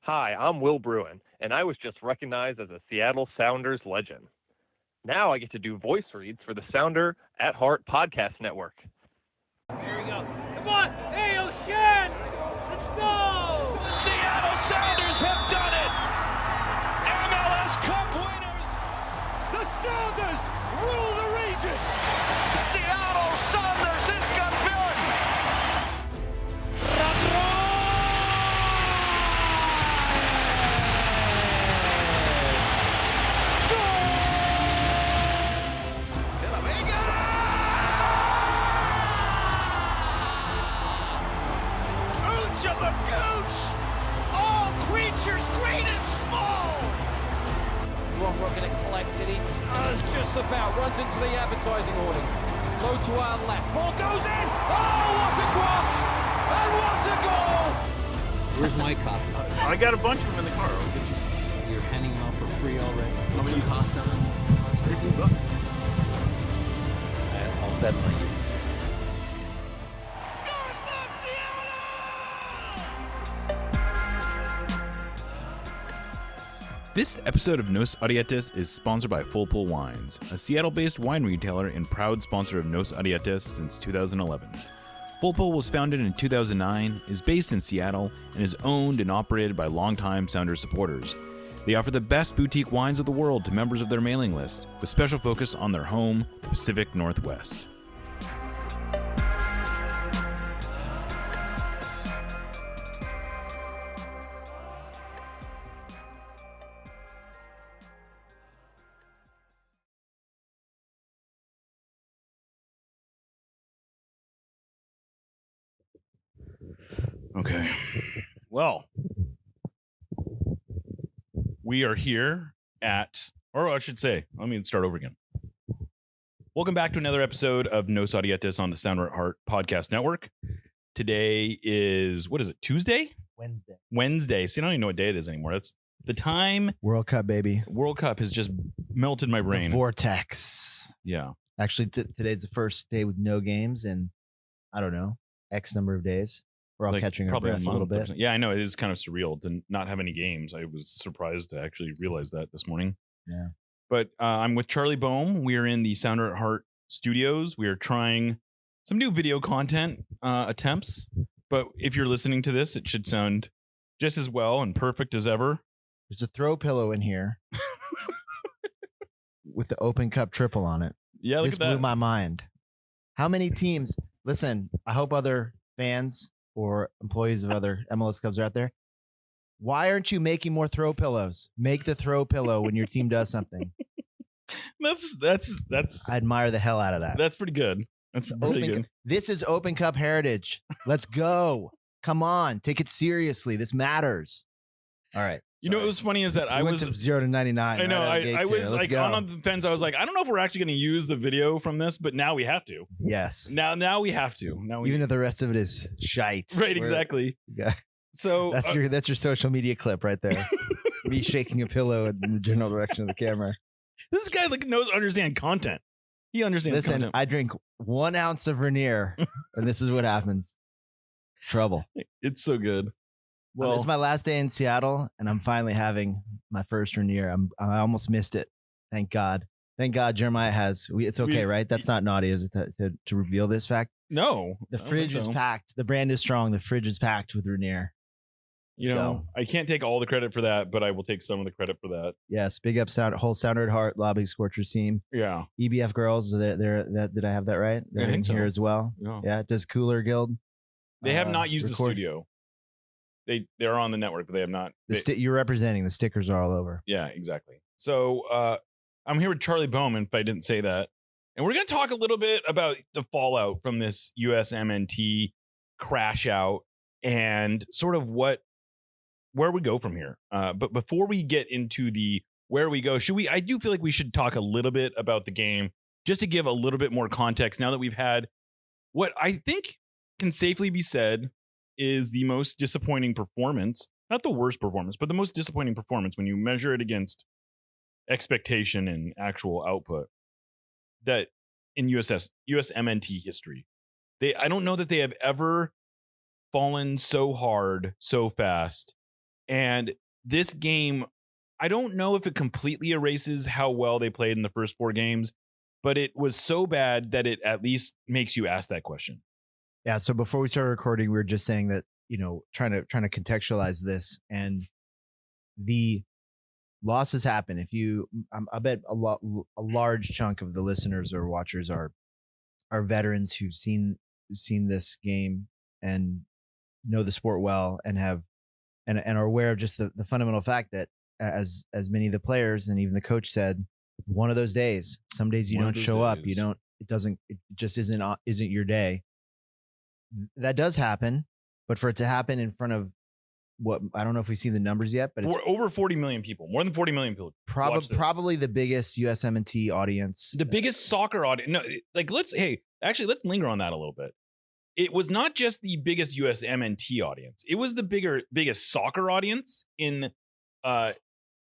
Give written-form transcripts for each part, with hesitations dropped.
Hi, I'm Will Bruin, and I was just recognized as a Seattle Sounders legend. Now I get to do voice reads for the Sounder at Heart podcast network. Here we go. Come on! Hey, O'Shan! Let's go! The Seattle Sounders have done it! MLS Cup winners! The Sounders rule the region! Seattle Sounders is campeón! All creatures great and small. Rothrock going to collect it. He does just about. Runs into the advertising awning. Low to our left. Ball goes in. Oh, what a cross! And what a goal! Where's my copy? I got a bunch of them in the car. I'll get you some. You're handing them out for free already. How What's many the cost of them? $50. I'll Venmo you. This episode of Nos Arietes is sponsored by Full Pull Wines, a Seattle-based wine retailer and proud sponsor of Nos Arietes since 2011. Full Pull was founded in 2009, is based in Seattle, and is owned and operated by longtime Sounders supporters. They offer the best boutique wines of the world to members of their mailing list, with special focus on their home, the Pacific Northwest. Okay. Well, we are here at, or I should say, let me start over again. Welcome back to another episode of Nos Arietes on the Sounder at Heart podcast network. Today is, what is it, Tuesday? Wednesday. See, I don't even know what day it is anymore. That's the time. World Cup, baby. World Cup has just melted my brain. The vortex. Yeah. Actually, today's the first day with no games in, I don't know, X number of days. We're all Like, catching our probably breath a little bit. Yeah, I know. It is kind of surreal to not have any games. I was surprised to actually realize that this morning. Yeah. But I'm with Charlie Boehm. We are in the Sounder at Heart studios. We are trying some new video content attempts. But if you're listening to this, it should sound just as well and perfect as ever. There's a throw pillow in here with the Open Cup triple on it. Yeah, look This at that. blew my mind. How many teams? Listen, I hope other fans or employees of other MLS clubs are out there. Why aren't you making more throw pillows? Make the throw pillow when your team does something. That's I admire the hell out of that. that's pretty good. That's really good. This is Open Cup heritage. Let's go. Come on, take it seriously. This matters. All right. You know what was funny is that I went was from 0 to 99. I know. right out of the I gates was here. Let's like go. on the fence. I was like, I don't know if we're actually going to use the video from this, but now we have to. Yes. Now we have to. Now we Even if the rest of it is shite. right. We're- Exactly. Yeah. So That's your social media clip right there. Me shaking a pillow in the general direction of the camera. this guy understand content. He understands Listen, content. I drink 1 ounce of Rainier, and this is what happens. Trouble. It's so good. Well, It's my last day in Seattle, and I'm finally having my first Rainier. I almost missed it. Thank God. Thank God Jeremiah has. It's okay, right? That's not naughty, is it, to reveal this fact? no, The I don't fridge think is so. packed. The brand is strong. The fridge is packed with Rainier. You Let's know, go. I can't take all the credit for that, but I will take some of the credit for that. Yes, big up whole Sounder at Heart Lobby Scorchers team. Yeah. EBF girls, did I have that right? They're I think in so. here as well. Yeah. Yeah, does Cooler Guild? They have not used the record- studio. They're on the network, but they have not. You're representing. The stickers are all over. Yeah, exactly. So I'm here with Charlie Boehm, if I didn't say that. And we're going to talk a little bit about the fallout from this USMNT crash out and sort of where we go from here. But before we get into the where we go, I do feel like we should talk a little bit about the game just to give a little bit more context now that we've had what I think can safely be said is the most disappointing performance, not the worst performance, but the most disappointing performance when you measure it expectation and actual output that in USMNT history. I don't know that they have ever fallen so hard, so fast, And this game, I don't know if it completely erases how well they played in the first 4 games, but it was so bad that it at least makes you ask that question. Yeah. So before we started recording, we were just saying that, trying to contextualize this, and the losses happen. I bet a large chunk of the listeners or watchers are veterans who've seen this game and know the sport well and are aware of just the fundamental fact that as many of the players and even the coach said, one of those days, some days you don't show up, it just isn't your day. That does happen, but for it to happen in front of what, I don't know if we've seen the numbers yet, but it's over 40 million people, more than 40 million people. Probably the biggest USMNT audience, the biggest soccer audience. No, let's linger on that a little bit. It was not just the biggest USMNT audience. It was the biggest soccer audience in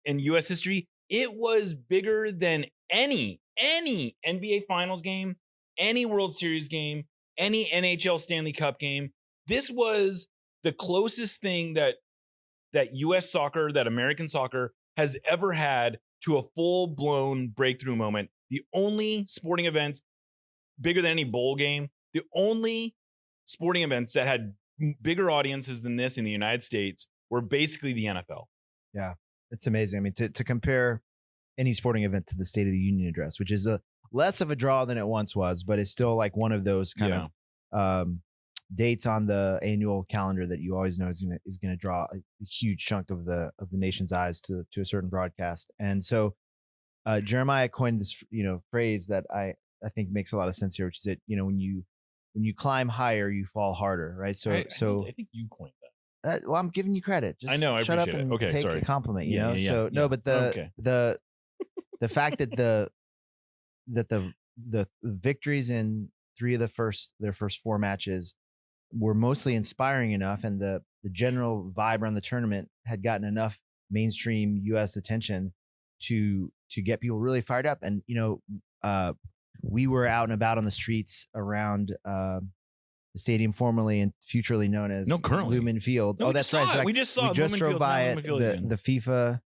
US history. It was bigger than any NBA Finals game, any World Series game, any NHL Stanley Cup game. This was the closest thing that US soccer, that American soccer has ever had to a full-blown breakthrough moment. The only sporting events bigger than any bowl game, the only sporting events that had bigger audiences than this in the United States were basically the NFL. Yeah, it's amazing. I mean, to compare any sporting event to the State of the Union address, which is less of a draw than it once was, but it's still like one of those kind of dates on the annual calendar that you always know is going to draw a huge chunk of the nation's eyes to a certain broadcast. And so Jeremiah coined this phrase that I think makes a lot of sense here, which is that when you climb higher, you fall harder, right? So I think you coined that. Well, I'm giving you credit. Just I know. I shut up appreciate and it. Okay, take sorry. a compliment. You know. Yeah, So no, but the fact that the victories in 3 of their first 4 matches were mostly inspiring enough, and the general vibe around the tournament had gotten enough mainstream U.S. attention to get people really fired up. And we were out and about on the streets around the stadium formerly and futurely known as currently Lumen Field. No, that's right. We just saw we just Lumen drove Field, by Lumen it. Field again. The FIFA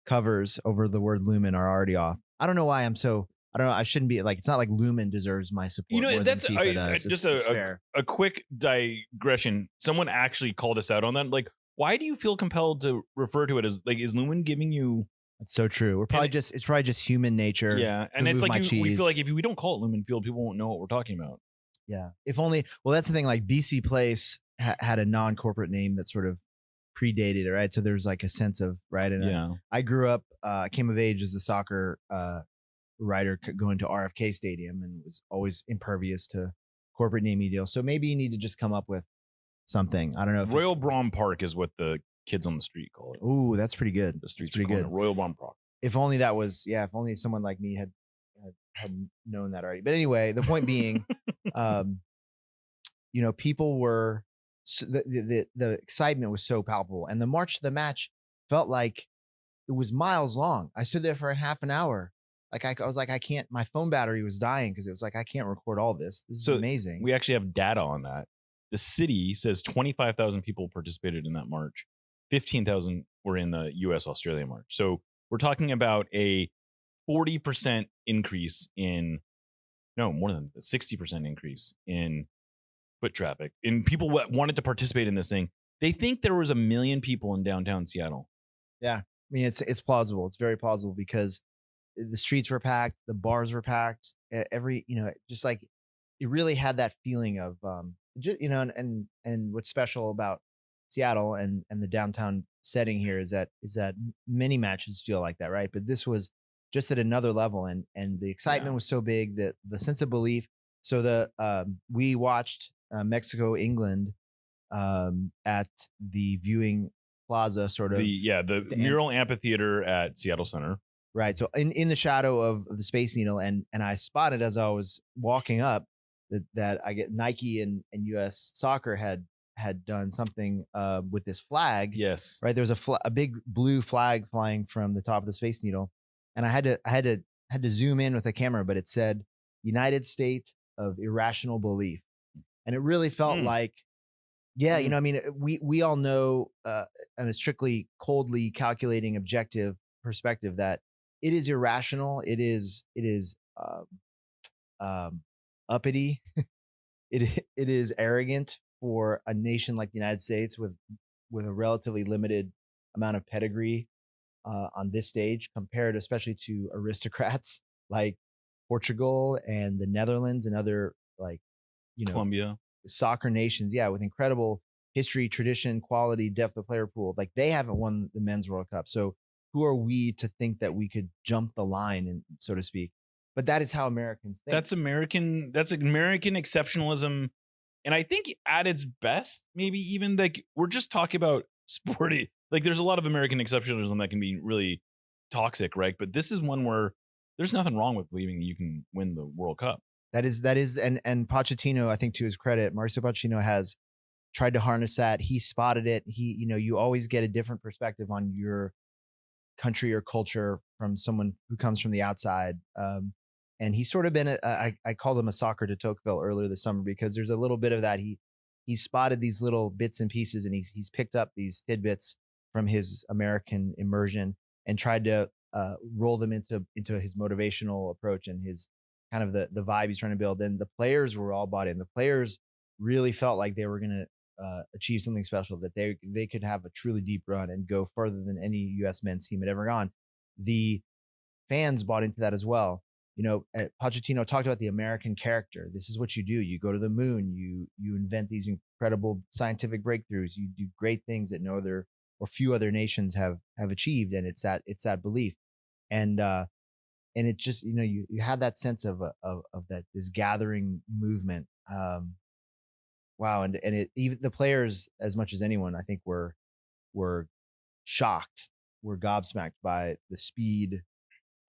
covers over the word Lumen are already off. I don't know why I'm so. I don't know. I shouldn't be it's not like Lumen deserves my support. More That's than FIFA does. just it's a fair. a quick digression. Someone actually called us out on that. Like, why do you feel compelled to refer to it as is Lumen giving you? That's so true. It's probably just human nature. Yeah, and it's like we feel like if we don't call it Lumen Field, people won't know what we're talking about. Yeah. If only. Well, that's the thing. Like BC Place had a non-corporate name that sort of predated it, right? So there's like a sense of right. And I grew up. I came of age as a soccer writer going to RFK Stadium and was always impervious to corporate naming deals. So maybe you need to just come up with something. I don't know. Royal Brom Park is what the kids on the street call it. Ooh, that's pretty good. The streets pretty good. Royal Brom Park. If only that was, if only someone like me had known that already. But anyway, the point being, people were the excitement was so palpable, and the march to the match felt like it was miles long. I stood there for a half an hour. Like I was like, I can't. My phone battery was dying because it was like I can't record all this. This is amazing. We actually have data on that. The city says 25,000 people participated in that march. 15,000 were in the U.S.-Australia march. So we're talking about a 40% increase more than 60% increase in foot traffic. In people that wanted to participate in this thing. They think there was 1 million people in downtown Seattle. Yeah, I mean it's plausible. It's very plausible because the streets were packed, the bars were packed. Just like it really had that feeling of and what's special about Seattle and the downtown setting here is that many matches feel like that, right? But this was just at another level, and the excitement was so big that the sense of belief. So we watched Mexico England at the viewing plaza, sort of the mural amphitheater at Seattle Center. Right. So in the shadow of the Space Needle, and I spotted as I was walking up that I get Nike and US Soccer had done something with this flag. Yes. Right. There was a big blue flag flying from the top of the Space Needle, and I had to zoom in with a camera, but it said United State of Irrational Belief, and it really felt like Yeah, I mean, we all know, on a strictly coldly calculating objective perspective, that it is irrational. It is uppity. It is arrogant for a nation like the United States with a relatively limited amount of pedigree on this stage, compared especially to aristocrats like Portugal and the Netherlands and other, like, Colombia. soccer nations, yeah, with incredible history, tradition, quality, depth of player pool. Like, they haven't won the men's World Cup. So who are we to think that we could jump the line, and so to speak? But that is how Americans think. That's American exceptionalism. And I think at its best, maybe even, like, we're just talking about sporty. Like, there's a lot of American exceptionalism that can be really toxic, right? But this is one where there's nothing wrong with believing you can win the World Cup. That is, and Pochettino, I think, to his credit, Mauricio Pochettino has tried to harness that. He spotted it. You always get a different perspective on your country or culture from someone who comes from the outside. And he's sort of been, I called him a soccer de Tocqueville earlier this summer, because there's a little bit of that. He spotted these little bits and pieces, and he's picked up these tidbits from his American immersion and tried to roll them into his motivational approach and his kind of the vibe he's trying to build. And the players were all bought in. The players really felt like they were going to achieve something special, that they could have a truly deep run and go further than any U.S. men's team had ever gone. The fans bought into that as well. Pochettino talked about the American character. This is what you do. You go to the moon. You invent these incredible scientific breakthroughs. You do great things that no other or few other nations have achieved. And it's that belief. And it just, you have that sense of that, this gathering movement. Wow. And it, even the players, as much as anyone, I think were shocked, were gobsmacked by the speed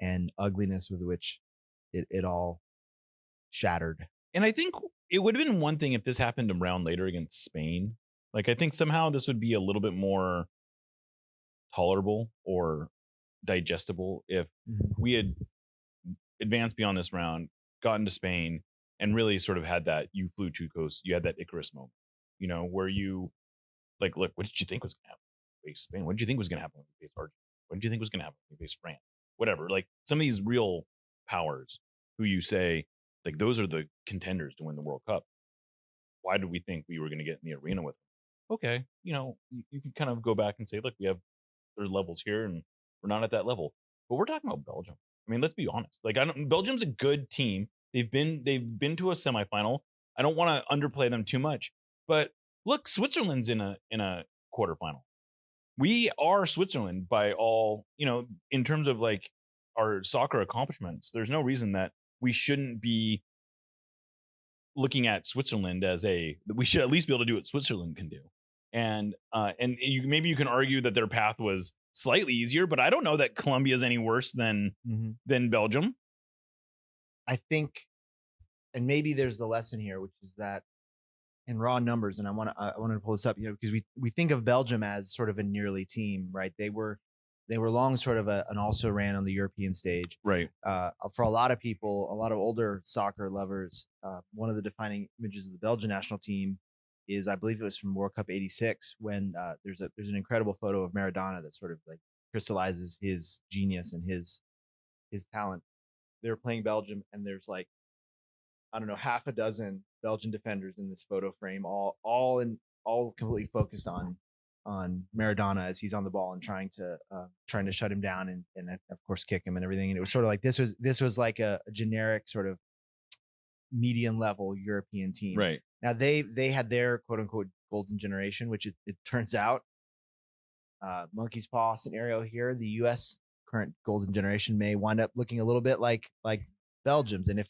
and ugliness with which it all shattered. And I think it would have been one thing if this happened a round later against Spain. Like, I think somehow this would be a little bit more tolerable or digestible if we had advanced beyond this round, gotten to Spain, and really sort of had that, you flew too close, you had that Icarus moment, where you, like, look, what did you think was going to happen when we faced Spain? What did you think was going to happen when we faced Argentina? What did you think was going to happen when we faced France? Whatever. Like, some of these real powers who you say, like, those are the contenders to win the World Cup. Why did we think we were going to get in the arena with them? Okay, you can kind of go back and say, look, there's levels here, and we're not at that level. But we're talking about Belgium. I mean, let's be honest. Like, Belgium's a good team. They've been to a semifinal. I don't want to underplay them too much, but look, Switzerland's in a quarterfinal. We are Switzerland by all, in terms of, like, our soccer accomplishments. There's no reason that we shouldn't be looking at Switzerland as we should at least be able to do what Switzerland can do. And maybe you can argue that their path was slightly easier, but I don't know that Colombia is any worse than Belgium. I think, and maybe there's the lesson here, which is that in raw numbers, and I wanted to pull this up, because we think of Belgium as sort of a nearly team, right? They were long sort of an also ran on the European stage, right? For a lot of people, a lot of older soccer lovers, one of the defining images of the Belgian national team is, I believe it was from World Cup '86, when there's an incredible photo of Maradona that sort of, like, crystallizes his genius and his talent. They're playing Belgium, and there's, like, I don't know, half a dozen Belgian defenders in this photo frame, all completely focused on Maradona as he's on the ball and trying to shut him down and of course kick him and everything. And it was sort of like this was like a generic sort of medium level European team. Right. Now they had their quote unquote golden generation, which it turns out, monkey's paw scenario here, the U.S. current golden generation may wind up looking a little bit like Belgium's. And if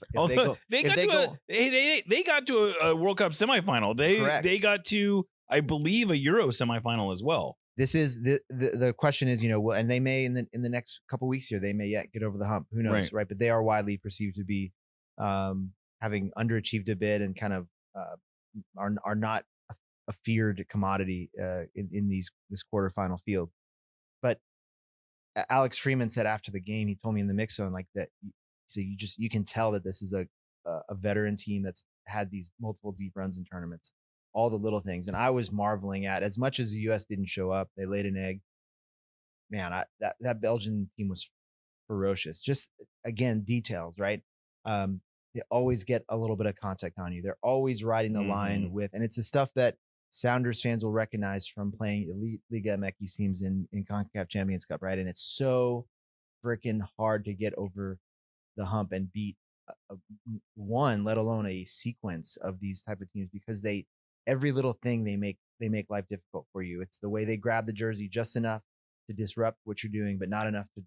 they got to a World Cup semifinal, they got to, I believe, a Euro semifinal as well. This is the question is, and they may in the next couple of weeks here, they may yet get over the hump. Who knows, right? But they are widely perceived to be having underachieved a bit and kind of are not a feared commodity in this quarterfinal field. But Alex Freeman said after the game, he told me in the mix zone, like, that so you can tell that this is a veteran team that's had these multiple deep runs in tournaments. all the little things. And I was marveling at, as much as the U.S. didn't show up, they laid an egg. Man, that Belgian team was ferocious. Just again, details, right? They always get a little bit of contact on you. They're always riding the line with, and it's the stuff that Sounders fans will recognize from playing elite Liga MX teams in CONCACAF Champions Cup, right? And it's so freaking hard to get over the hump and beat one, let alone a sequence of these type of teams, because every little thing they make life difficult for you. It's the way they grab the jersey just enough to disrupt what you're doing, but not enough to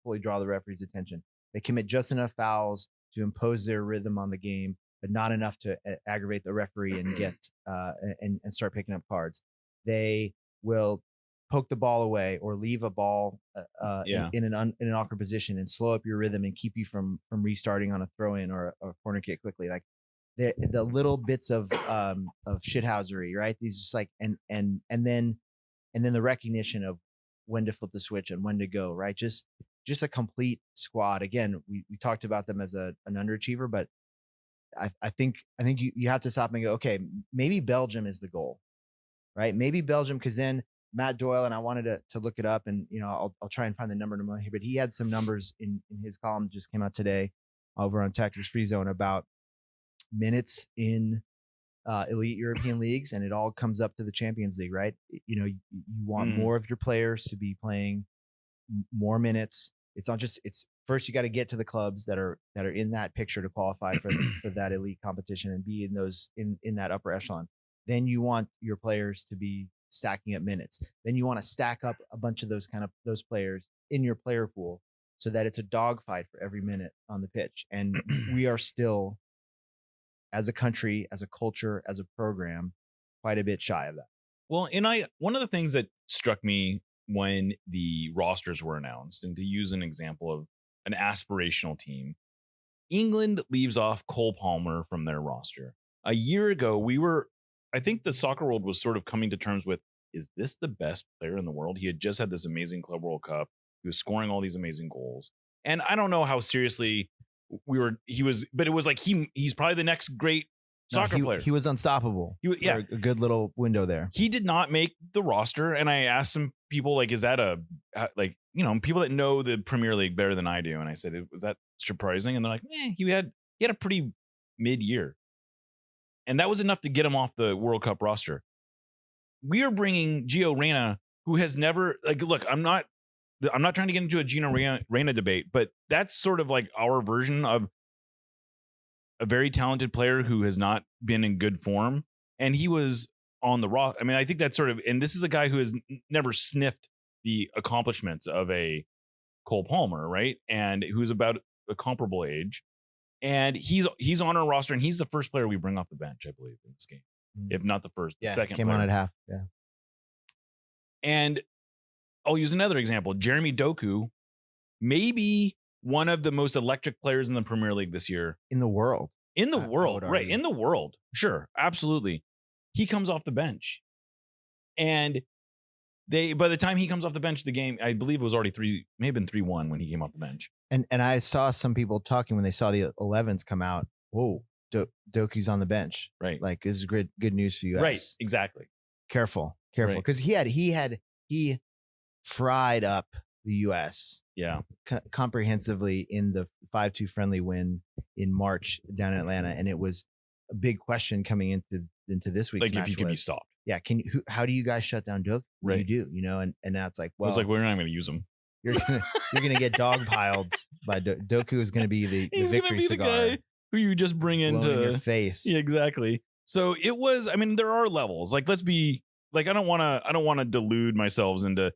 fully draw the referee's attention. They commit just enough fouls to impose their rhythm on the game, but not enough to aggravate the referee and get and start picking up cards. They will poke the ball away or leave a ball in an awkward position and slow up your rhythm and keep you from restarting on a throw in or a corner kick quickly. Like the little bits of shithousery, right? These just like and then the recognition of when to flip the switch and when to go, right? Just a complete squad. Again, we talked about them as an underachiever, but I think you have to stop and go, okay, maybe Belgium is the goal, right? Maybe Belgium, because then Matt Doyle, and I wanted to look it up, and I'll try and find the number in a moment here, but he had some numbers in his column, just came out today over on Tactics Free Zone, about minutes in elite European leagues, and it all comes up to the Champions League, right? You want more of your players to be playing more minutes. It's not just, it's first you got to get to the clubs that are in that picture to qualify for that elite competition and be in those in that upper echelon. Then you want your players to be stacking up minutes. Then you want to stack up a bunch of those players in your player pool so that it's a dogfight for every minute on the pitch. And we are still, as a country, as a culture, as a program, quite a bit shy of that. Well, and one of the things that struck me when the rosters were announced, and to use an example of an aspirational team, England leaves off Cole Palmer from their roster. A year ago, I think the soccer world was sort of coming to terms with, is this the best player in the world? He had just had this amazing Club World Cup. He was scoring all these amazing goals. And I don't know how seriously but it was like he's probably the next great soccer player. He was unstoppable. A good little window there. He did not make the roster. And I asked some people, like, is that people that know the Premier League better than I do. And I said, was that surprising? And they're like, he had a pretty mid-year. And that was enough to get him off the World Cup roster. We are bringing Gio Reyna, who has never, look, I'm not trying to get into a Gino Reyna debate, but that's sort of like our version of a very talented player who has not been in good form. And he was on the roster. I mean, I think that's sort of, and this is a guy who has never sniffed the accomplishments of a Cole Palmer, right? And who's about a comparable age. And he's on our roster, and he's the first player we bring off the bench, I believe, in this game. If not the first, the second. Came player. on at half. Yeah. And I'll use another example. Jeremy Doku, maybe one of the most electric players in the Premier League this year. In the world. Right. In the world. Sure. Absolutely. He comes off the bench. And by the time he comes off the bench, the game, I believe it was already may have been 3-1 when he came off the bench. And I saw some people talking when they saw the 11s come out. Whoa, Doku's on the bench. Right. Like, this is good news for you guys. Right. Exactly. Careful. Because he fried up the U.S. Yeah. Comprehensively in the 5-2 friendly win in March down in Atlanta. And it was a big question coming into this week's match. If he could be stopped. Yeah. How do you guys shut down Doku? What do you do? And now it's like, well, it's like, we're not going to use him. You're gonna get dogpiled by Doku is gonna be the victory cigar. The guy who you just bring into your face. Yeah, exactly. So it was. I mean, there are levels. Like, let's be like, I don't want to delude myself into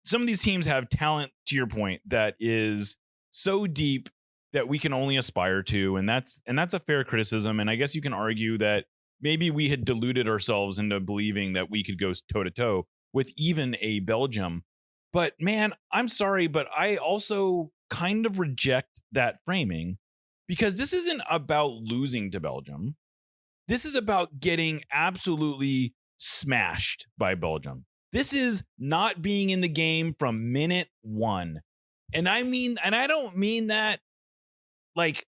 some of these teams have talent, to your point, that is so deep that we can only aspire to, and that's a fair criticism. And I guess you can argue that maybe we had deluded ourselves into believing that we could go toe to toe with even a Belgium. But man, I'm sorry, but I also kind of reject that framing, because this isn't about losing to Belgium. This is about getting absolutely smashed by Belgium. This is not being in the game from minute one. And I don't mean that like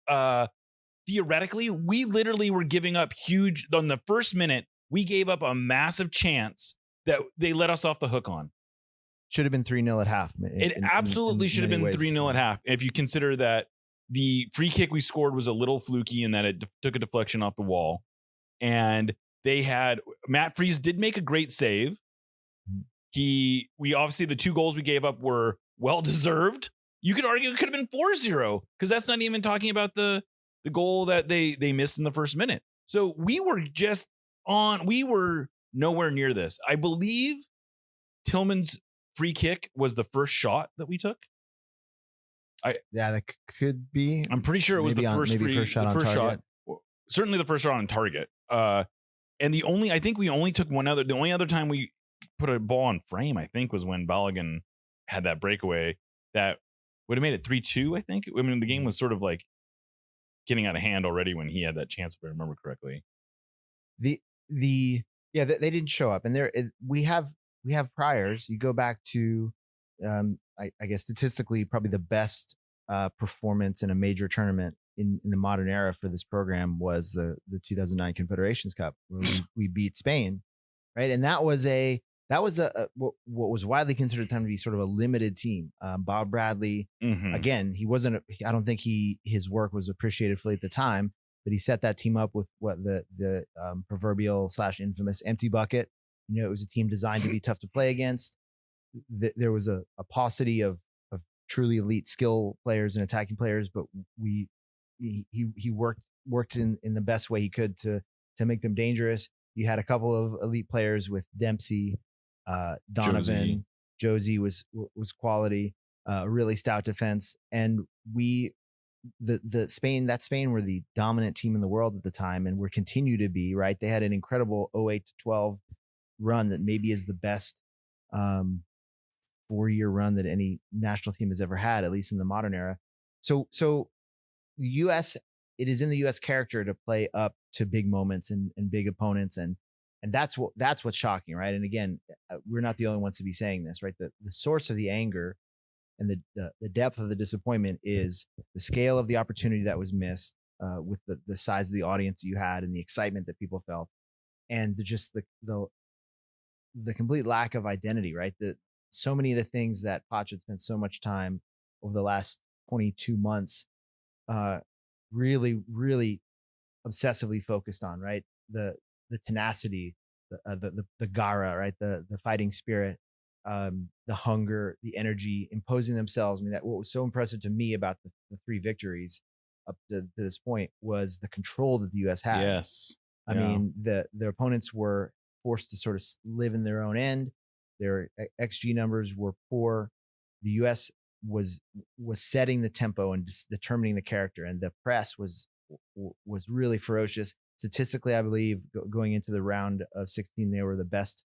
theoretically, we literally were giving up huge on the first minute. We gave up a massive chance that they let us off the hook on. Should have been 3-0 at half. It absolutely should have been 3-0 at half. If you consider that the free kick we scored was a little fluky and that it took a deflection off the wall. And they had Matt Freese did make a great save. We obviously the 2 goals we gave up were well deserved. You could argue it could have been 4-0 because that's not even talking about the goal that they missed in the first minute. So we were nowhere near this. I believe Tillman's free kick was the first shot that we took. That could be. I'm pretty sure it was the first shot on target. Certainly the first shot on target. And the only other time we put a ball on frame, I think, was when Balogun had that breakaway that would have made it 3-2, I think. I mean, the game was sort of like getting out of hand already when he had that chance, if I remember correctly. They didn't show up, and we have priors. You go back to I guess statistically probably the best performance in a major tournament in the modern era for this program was the 2009 Confederations Cup, where we beat Spain, right? And that was what was widely considered at the time to be sort of a limited team. Bob Bradley, again, I don't think his work was appreciated fully at the time, but he set that team up with what the proverbial / infamous empty bucket. You know, it was a team designed to be tough to play against. There was a paucity of truly elite skill players and attacking players, but he worked in the best way he could to make them dangerous. You had a couple of elite players with Dempsey, Donovan, Josie was quality, a really stout defense, and Spain were the dominant team in the world at the time, and were continue to be, right. They had an incredible 08-12 run that maybe is the best 4-year run that any national team has ever had, at least in the modern era. So the U.S. it is in the U.S. character to play up to big moments and big opponents, and that's what's shocking, right? And again, we're not the only ones to be saying this, right? The source of the anger and the depth of the disappointment is the scale of the opportunity that was missed, with the size of the audience you had and the excitement that people felt, and the complete lack of identity, right? So many of the things that Poch had spent so much time over the last 22 months really, really obsessively focused on, right? The tenacity, the gara, right? The fighting spirit, the hunger, the energy, imposing themselves. I mean, what was so impressive to me about the 3 victories up to this point was the control that the U.S. had. Yes. I mean, their opponents were forced to sort of live in their own end. Their XG numbers were poor. The U.S. was setting the tempo and determining the character, and the press was really ferocious. Statistically, I believe going into the round of 16, they were the best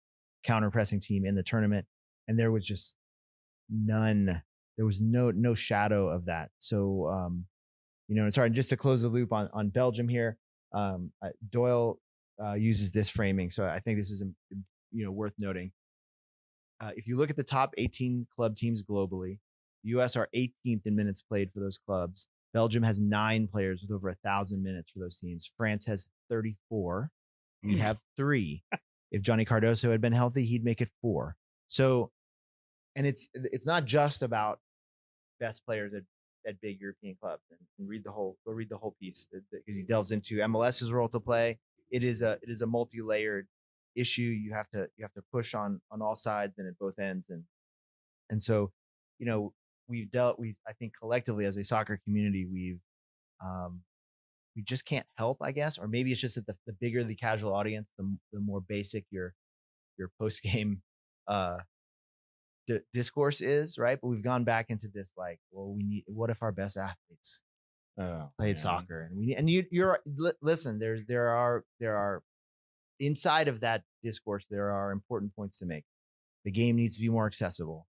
counter pressing team in the tournament, and there was just none. There was no shadow of that. So, and sorry, just to close the loop on Belgium here, Doyle uses this framing, so I think this is worth noting. If you look at the top 18 club teams globally, the U.S. are 18th in minutes played for those clubs. Belgium has 9 players with over 1,000 minutes for those teams. France has 34. We have 3. If Johnny Cardoso had been healthy, he'd make it 4. So, and it's not just about best players at big European clubs. And read the whole piece, because he delves into MLS's role to play. It is a multi-layered issue. You have to push on all sides and at both ends, and so I think collectively as a soccer community we just can't help, I guess, or maybe it's just that the bigger the casual audience, the more basic your post game discourse is, right? But we've gone back into this like, well, what if our best athletes played soccer, and listen, there are inside of that discourse, there are important points to make. The game needs to be more accessible.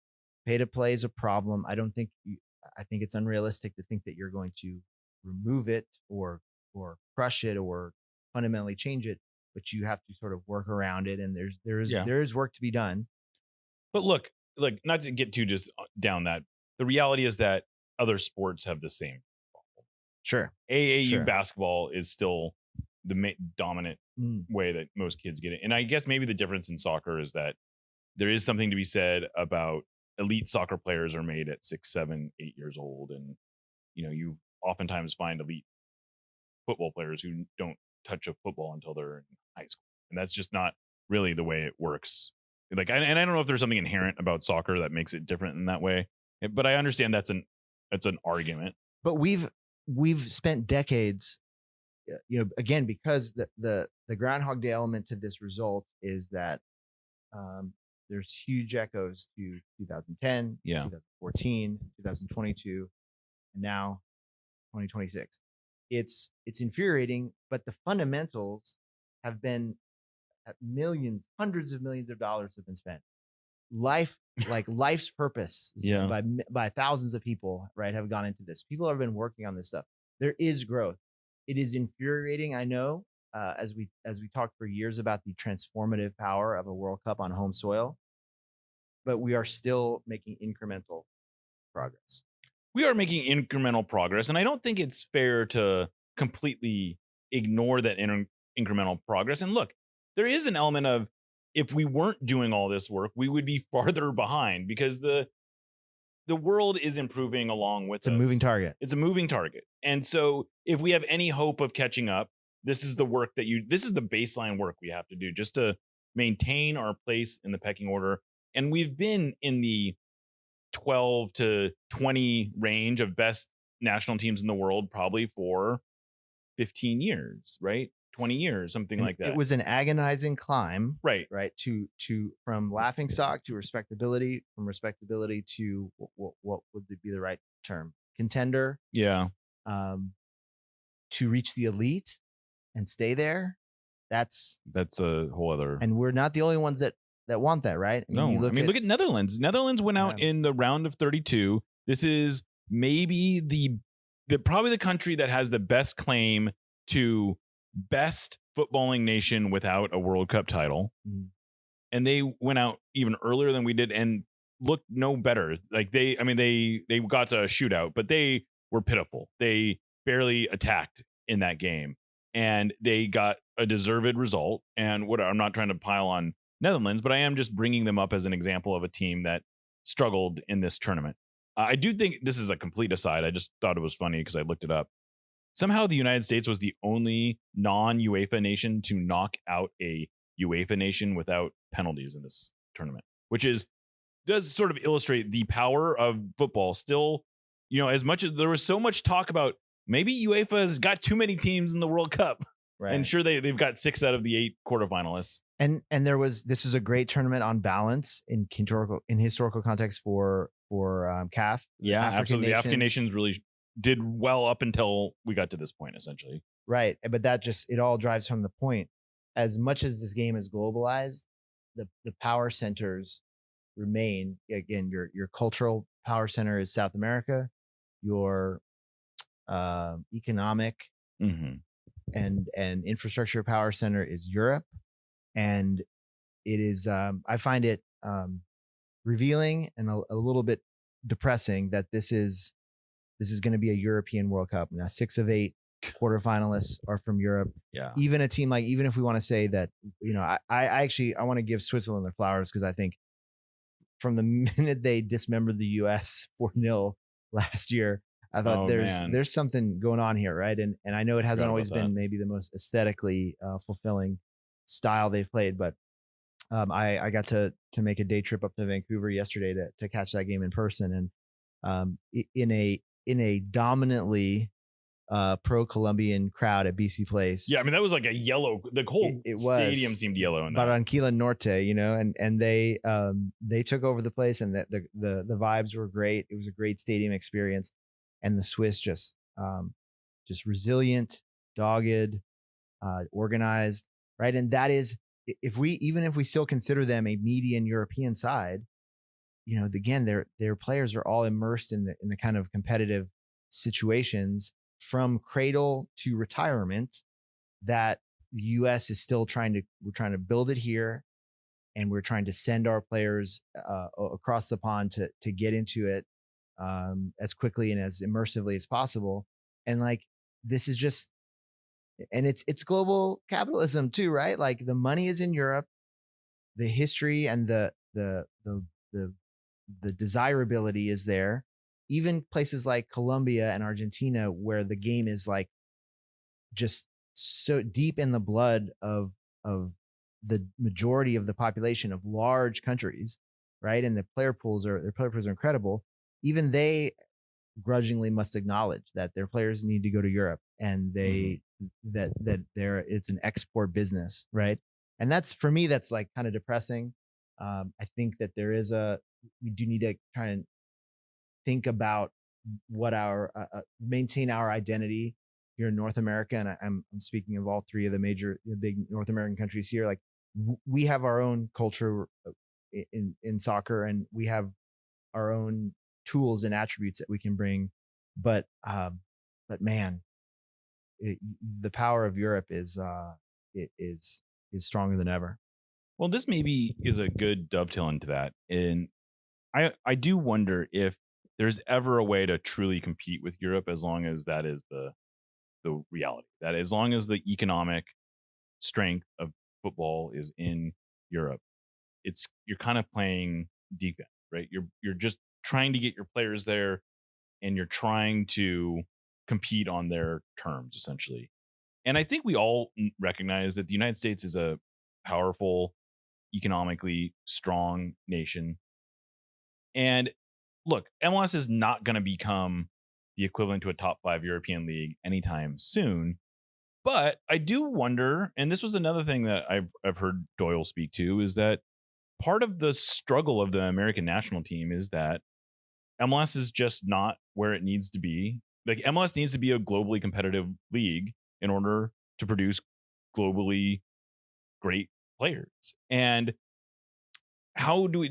Pay to play is a problem. I think it's unrealistic to think that you're going to remove it or crush it or fundamentally change it, but you have to sort of work around it. And there is work to be done. But look, not to get too just down that, the reality is that other sports have the same problem. Sure. AAU Sure. basketball is still the dominant Mm. way that most kids get it. And I guess maybe the difference in soccer is that there is something to be said about elite soccer players are made at 6, 7, 8 years old. And, you oftentimes find elite football players who don't touch a football until they're in high school. And that's just not really the way it works. Like, and I don't know if there's something inherent about soccer that makes it different in that way, but I understand that's an argument. But we've spent decades, again, because the Groundhog Day element to this result is that there's huge echoes to 2010, Yeah. 2014, 2022, and now 2026. It's infuriating, but the fundamentals have been at millions, hundreds of millions of dollars have been spent. Life's purpose Yeah. by thousands of people, right, have gone into this. People have been working on this stuff. There is growth. It is infuriating, I know, as we talked for years about the transformative power of a World Cup on home soil, but we are still making incremental progress. We are making incremental progress, and I don't think it's fair to completely ignore that incremental progress. And look, there is an element of, if we weren't doing all this work, we would be farther behind, because the world is improving along with It's a us. moving target. It's a moving target. And so if we have any hope of catching up, this is the work this is the baseline work we have to do just to maintain our place in the pecking order. And we've been in the 12 to 20 range of best national teams in the world probably for 15 years, right? 20 years, something like that. It was an agonizing climb, right. To from laughing stock to respectability, from respectability to what would be the right term? Contender. Yeah. To reach the elite and stay there. That's a whole other. And we're not the only ones that want that, right? Look at Netherlands. Netherlands went out in the round of 32. This is maybe the probably the country that has the best claim to best footballing nation without a World Cup title. Mm. And they went out even earlier than we did and looked no better. Like they got to a shootout, but they were pitiful. They barely attacked in that game, and they got a deserved result. And I'm not trying to pile on Netherlands, but I am just bringing them up as an example of a team that struggled in this tournament. I do think this is a complete aside. I just thought it was funny because I looked it up. Somehow the United States was the only non-UEFA nation to knock out a UEFA nation without penalties in this tournament, which does sort of illustrate the power of football. Still, as much as there was so much talk about maybe UEFA has got too many teams in the World Cup. Right. And sure, they've got 6 out of the 8 quarterfinalists. And this is a great tournament on balance in historical context for CAF. Yeah, absolutely. The African nations really did well up until we got to this point, essentially. Right, but it all drives from the point. As much as this game is globalized, the power centers remain. Again, your cultural power center is South America. Your economic and infrastructure power center is Europe, and it is. I find it revealing and a little bit depressing that this is going to be a European World Cup. Now, 6 of 8 quarterfinalists are from Europe. Yeah. Even a team like, even if we want to say that, I want to give Switzerland their flowers, because I think from the minute they dismembered the US 4-0 last year, I thought there's something going on here, right? And I know it hasn't always been maybe the most aesthetically fulfilling style they've played, but I got to make a day trip up to Vancouver yesterday to catch that game in person, and in a dominantly pro-Colombian crowd at BC Place. Yeah, I mean that was like a yellow. The whole stadium seemed yellow. In that. Barranquilla Norte, and they took over the place, and the vibes were great. It was a great stadium experience, and the Swiss just resilient, dogged, organized, right? And that is, if we still consider them a median European side, again, their players are all immersed in the kind of competitive situations from cradle to retirement that the U.S. is still we're trying to build it here, and we're trying to send our players across the pond to get into it as quickly and as immersively as possible. And like, this is just, and it's global capitalism too, right? Like the money is in Europe, the history and the desirability is there. Even places like Colombia and Argentina, where the game is like just so deep in the blood of the majority of the population of large countries, right? And their player pools are incredible. Even they grudgingly must acknowledge that their players need to go to Europe, and that they're it's an export business, right? And that's, for me, that's like kind of depressing. I think that we do need to try and think about what our maintain our identity here in North America, and I'm speaking of all three of the big North American countries here. Like we have our own culture in soccer, and we have our own tools and attributes that we can bring, but man, the power of Europe is stronger than ever. Well, this maybe is a good dovetail into that, and I do wonder if there's ever a way to truly compete with Europe, as long as that is the reality. That as long as the economic strength of football is in Europe, you're kind of playing defense, right? You're just trying to get your players there, and you're trying to compete on their terms, essentially. And I think we all recognize that the United States is a powerful, economically strong nation. And look, MLS is not going to become the equivalent to a top 5 European league anytime soon. But I do wonder, and this was another thing that I've heard Doyle speak to, is that part of the struggle of the American national team is that MLS is just not where it needs to be. Like MLS needs to be a globally competitive league in order to produce globally great players. And how do we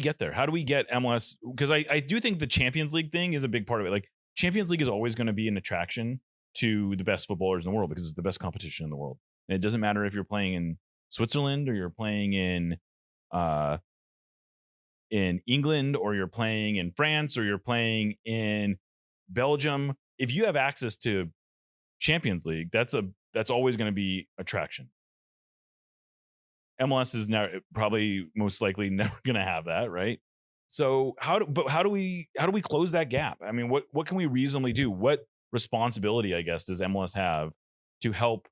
get there? How do we get MLS? Because I do think the Champions League thing is a big part of it. Like Champions League is always going to be an attraction to the best footballers in the world, because it's the best competition in the world. And it doesn't matter if you're playing in Switzerland, or you're playing in England, or you're playing in France, or you're playing in Belgium. If you have access to Champions League, that's always going to be attraction. MLS is now probably most likely never going to have that, right? So how do we close that gap? I mean, what can we reasonably do? What responsibility, I guess, does MLS have to help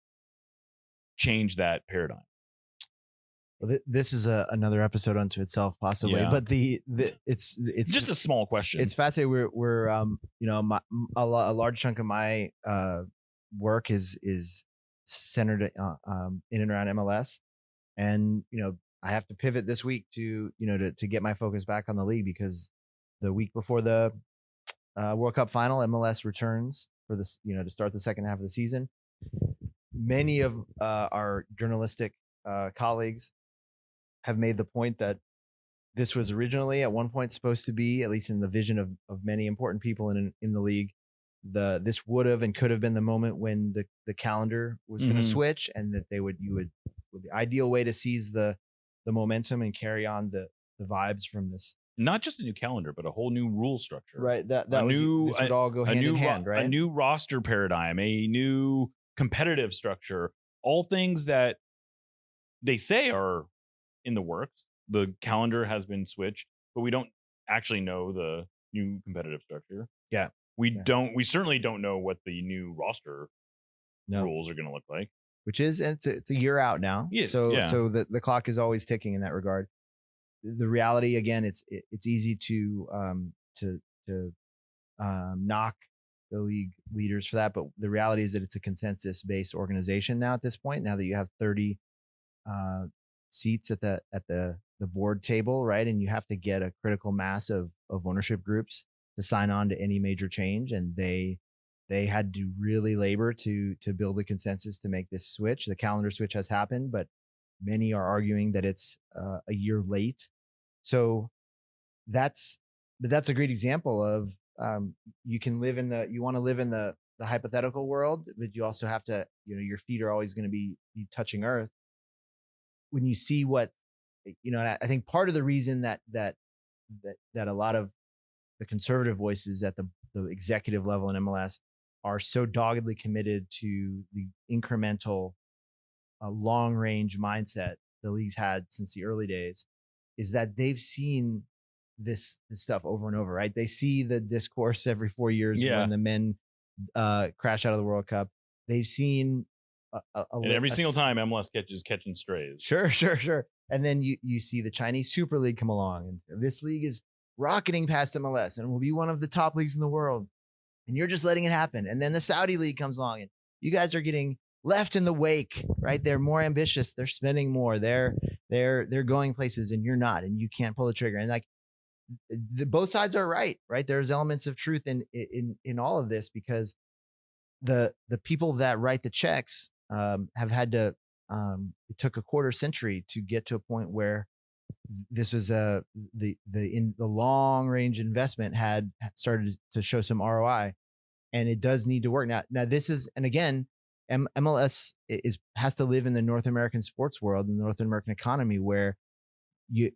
change that paradigm? Well, this is another episode unto itself, possibly. Yeah. But it's just a small question. It's fascinating. We're a large chunk of my work is centered in and around MLS, and I have to pivot this week to get my focus back on the league, because the week before the World Cup final, MLS returns for this to start the second half of the season. Many of our journalistic colleagues have made the point that this was originally at one point supposed to be, at least in the vision of many important people in the league, this would have and could have been the moment when the calendar was going to switch, and that the ideal way to seize the momentum and carry on the vibes from this. Not just a new calendar, but a whole new rule structure. Right. This would all go hand in hand, right? A new roster paradigm, a new competitive structure, all things that they say are in the works. The calendar has been switched, but we don't actually know the new competitive structure. Yeah. We certainly don't know what the new roster rules are going to look like. Which is, it's a year out now. Yeah, so the clock is always ticking in that regard. The reality, again, it's easy to knock the league leaders for that, but the reality is that it's a consensus-based organization now at this point. Now that you have 30 seats at the board table, right, and you have to get a critical mass of ownership groups to sign on to any major change, and they had to really labor to build a consensus to make this switch. The calendar switch has happened, but many are arguing that it's a year late. So that's a great example of you want to live in the hypothetical world, but you also have to, your feet are always going to be touching earth. When you see what, and I think part of the reason that a lot of the conservative voices at the executive level in MLS are so doggedly committed to the incremental, long range mindset the league's had since the early days, is that they've seen this stuff over and over, right? They see the discourse every 4 years when the men crash out of the World Cup. They've seen and every single time MLS catching strays. Sure. And then you see the Chinese Super League come along, and this league is rocketing past MLS and will be one of the top leagues in the world. And you're just letting it happen. And then the Saudi League comes along, and you guys are getting left in the wake, right? They're more ambitious. They're spending more. They're going places, and you're not, and you can't pull the trigger. And like both sides are right? There's elements of truth in all of this, because the people that write the checks have had to. It took a quarter century to get to a point where this was the long range investment had started to show some ROI, and it does need to work now. This is, and again, MLS has to live in the North American sports world, in the North American economy, where you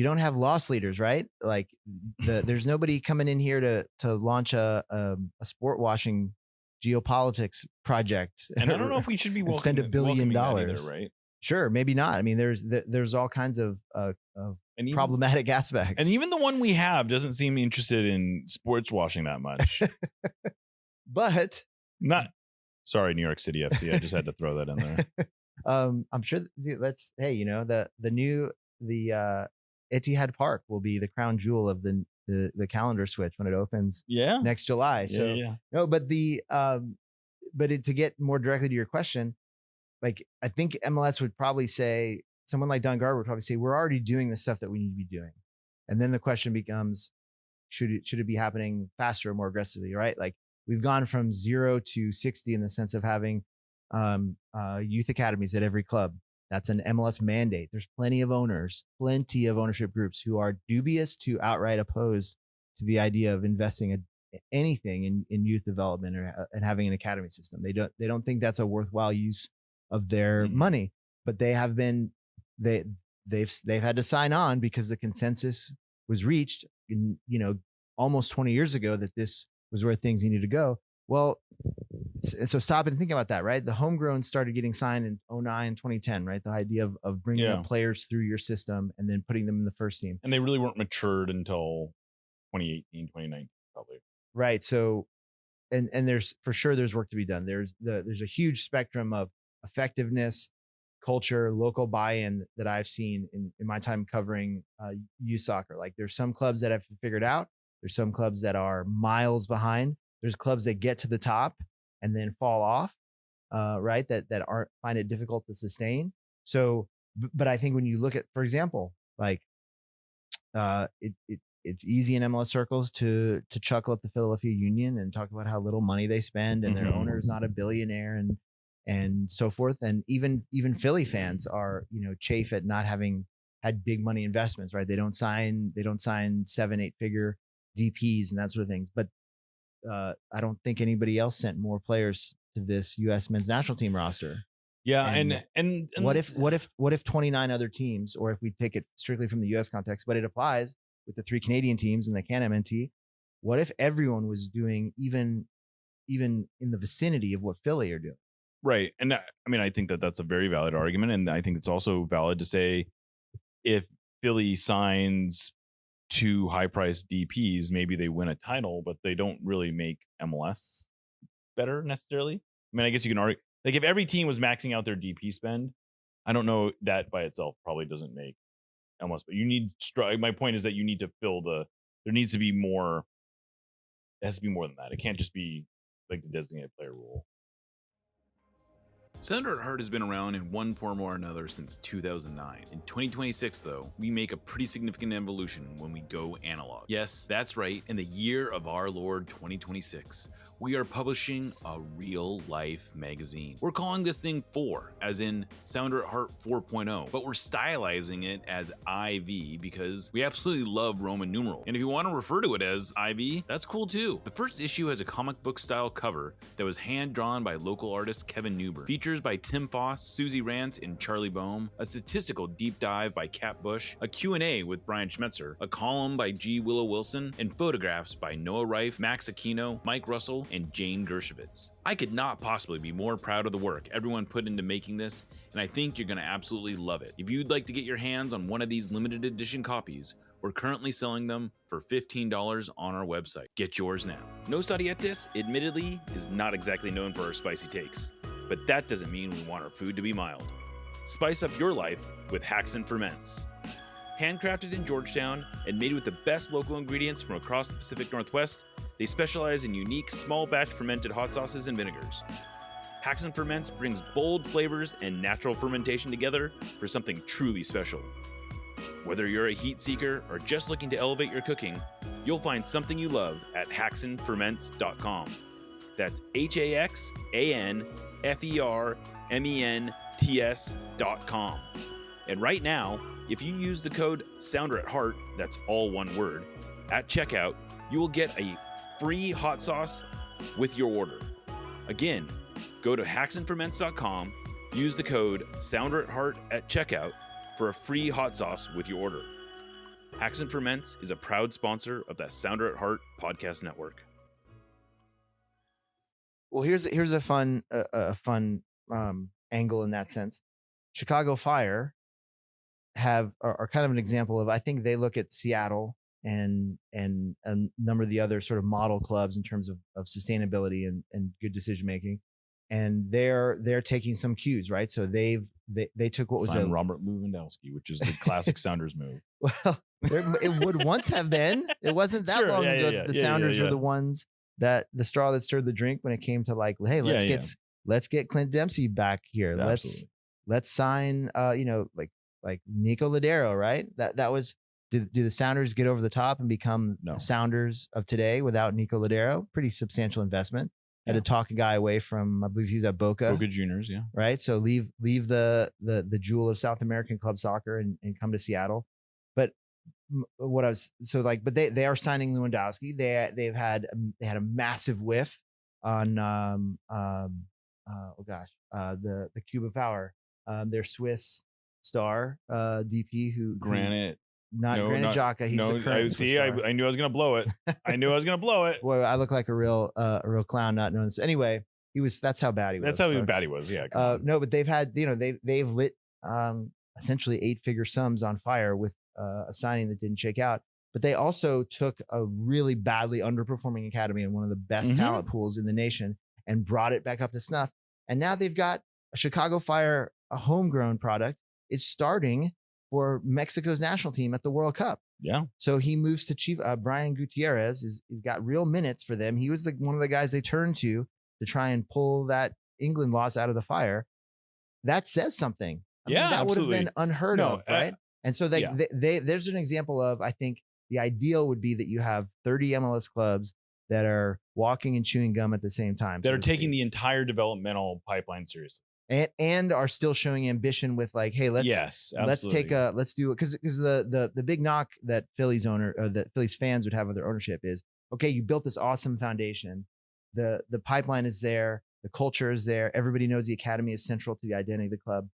don't have loss leaders, right? Like there's nobody coming in here to launch a sport washing geopolitics project. And I don't know if we should be spend $1 billion, either, right? Sure, maybe not. I mean, there's all kinds of problematic aspects, and even the one we have doesn't seem interested in sports washing that much. But not sorry, New York City FC. I just had to throw that in there. I'm sure the new Etihad Park will be the crown jewel of the calendar switch when it opens next July. So no, but to get more directly to your question, like I think MLS would probably say, someone like Don Garber would probably say, we're already doing the stuff that we need to be doing. And then the question becomes, should it be happening faster or more aggressively, right? Like we've gone from 0 to 60 in the sense of having youth academies at every club. That's an MLS mandate. There's plenty of ownership groups who are dubious to outright opposed to the idea of investing anything in youth development and having an academy system. They don't think that's a worthwhile use of their money, but they've had to sign on because the consensus was reached almost 20 years ago that this was where things needed to go. Well, so stop and think about that, right? The homegrown started getting signed in 2009, 2010, right? The idea of bringing up players through your system and then putting them in the first team. And they really weren't matured until 2018, 2019, probably. Right. So, and there's work to be done. There's a huge spectrum of effectiveness, culture, local buy-in that I've seen in my time covering youth soccer. Like there's some clubs that have figured out. There's some clubs that are miles behind. There's clubs that get to the top and then fall off, right? That find it difficult to sustain. So, but I think when you look at, for example, like it's easy in MLS circles to chuckle at the Philadelphia Union and talk about how little money they spend and their owner is not a billionaire and so forth. And even Philly fans are, chafe at not having had big money investments, right? They don't sign 7-8 figure DPs and that sort of things. But I don't think anybody else sent more players to this U.S. men's national team roster. Yeah, and what if 29 other teams, or if we take it strictly from the U.S. context, but it applies with the 3 Canadian teams and the USMNT, what if everyone was doing even in the vicinity of what Philly are doing? Right, and I mean, I think that's a very valid argument, and I think it's also valid to say if Philly signs 2 high-priced DPs, maybe they win a title, but they don't really make MLS better necessarily. I mean, I guess you can argue, like if every team was maxing out their DP spend, I don't know, that by itself probably doesn't make MLS. But you need, my point is that you need to there needs to be more. It has to be more than that. It can't just be like the designated player rule. Sounder at Heart has been around in one form or another since 2009. In 2026, though, we make a pretty significant evolution when we go analog. Yes, that's right, in the year of our Lord 2026, we are publishing a real-life magazine. We're calling this thing 4, as in Sounder at Heart 4.0, but we're stylizing it as IV because we absolutely love Roman numeral. And if you want to refer to it as IV, that's cool too. The first issue has a comic book style cover that was hand-drawn by local artist Kevin Newbern, featuring Features by Tim Foss, Susie Rance, and Charlie Boehm, a statistical deep dive by Kat Bush, a Q&A with Brian Schmetzer, a column by G. Willow Wilson, and photographs by Noah Reif, Max Aquino, Mike Russell, and Jane Dershowitz. I could not possibly be more proud of the work everyone put into making this, and I think you're going to absolutely love it. If you'd like to get your hands on one of these limited edition copies, we're currently selling them for $15 on our website. Get yours now. Nos Arietes, admittedly, is not exactly known for our spicy takes, but that doesn't mean we want our food to be mild. Spice up your life with Haxon Ferments. Handcrafted in Georgetown and made with the best local ingredients from across the Pacific Northwest, they specialize in unique small batch fermented hot sauces and vinegars. Haxon Ferments brings bold flavors and natural fermentation together for something truly special. Whether you're a heat seeker or just looking to elevate your cooking, you'll find something you love at haxonferments.com. That's HAXANFERMENTS.com. And right now, if you use the code SOUNDERATHEART, that's all one word, at checkout, you will get a free hot sauce with your order. Again, go to haxonferments.com, use the code SOUNDERATHEART at checkout for a free hot sauce with your order. Haxon Ferments is a proud sponsor of the Sounder at Heart podcast network. Well, here's a fun angle in that sense. Chicago Fire are kind of an example of, I think they look at Seattle and a number of the other sort of model clubs in terms of sustainability and good decision making, and they're taking some cues, right? So they took what was a Robert Lewandowski, which is the classic Sounders move. Well, it would once have been. It wasn't that Sure, long ago. yeah, The yeah, Sounders yeah. were the ones that the straw that stirred the drink when it came to like, hey, let's get Clint Dempsey back here. Absolutely. Let's sign like Nico Ladero, right? That was do the Sounders get over the top and become No. the Sounders of today without Nico Ladero? Pretty substantial investment. Had to talk a guy away from, I believe he was at Boca Juniors, yeah. right? So leave the jewel of South American club soccer and come to Seattle. But but they are signing Lewandowski. They had a massive whiff on the Cuba Power, their Swiss star DP who Granite. Granit Xhaka. He's the current Swiss star. I knew I was gonna blow it. Boy, I look like a real clown not knowing this. Anyway, that's how bad he was. That's how folks. bad he was. Yeah. come on. No, but they've had, they've lit essentially 8-figure sums on fire with a signing that didn't shake out. But they also took a really badly underperforming academy and one of the best talent pools in the nation and brought it back up to snuff. And now they've got a Chicago Fire, a homegrown product, is starting for Mexico's national team at the World Cup. Yeah. So he moves to Chief. Brian Gutierrez he's got real minutes for them. He was one of the guys they turned to try and pull that England loss out of the fire. That says something. I mean, that would have been unheard of, right? And so there's an example of, I think the ideal would be that you have 30 MLS clubs that are walking and chewing gum at the same time. That are taking the entire developmental pipeline seriously. And are still showing ambition with like, hey, let's do it. Because the big knock that Phillies owner or that Phillies fans would have of their ownership is, okay, you built this awesome foundation. The pipeline is there. The culture is there. Everybody knows the academy is central to the identity of the club.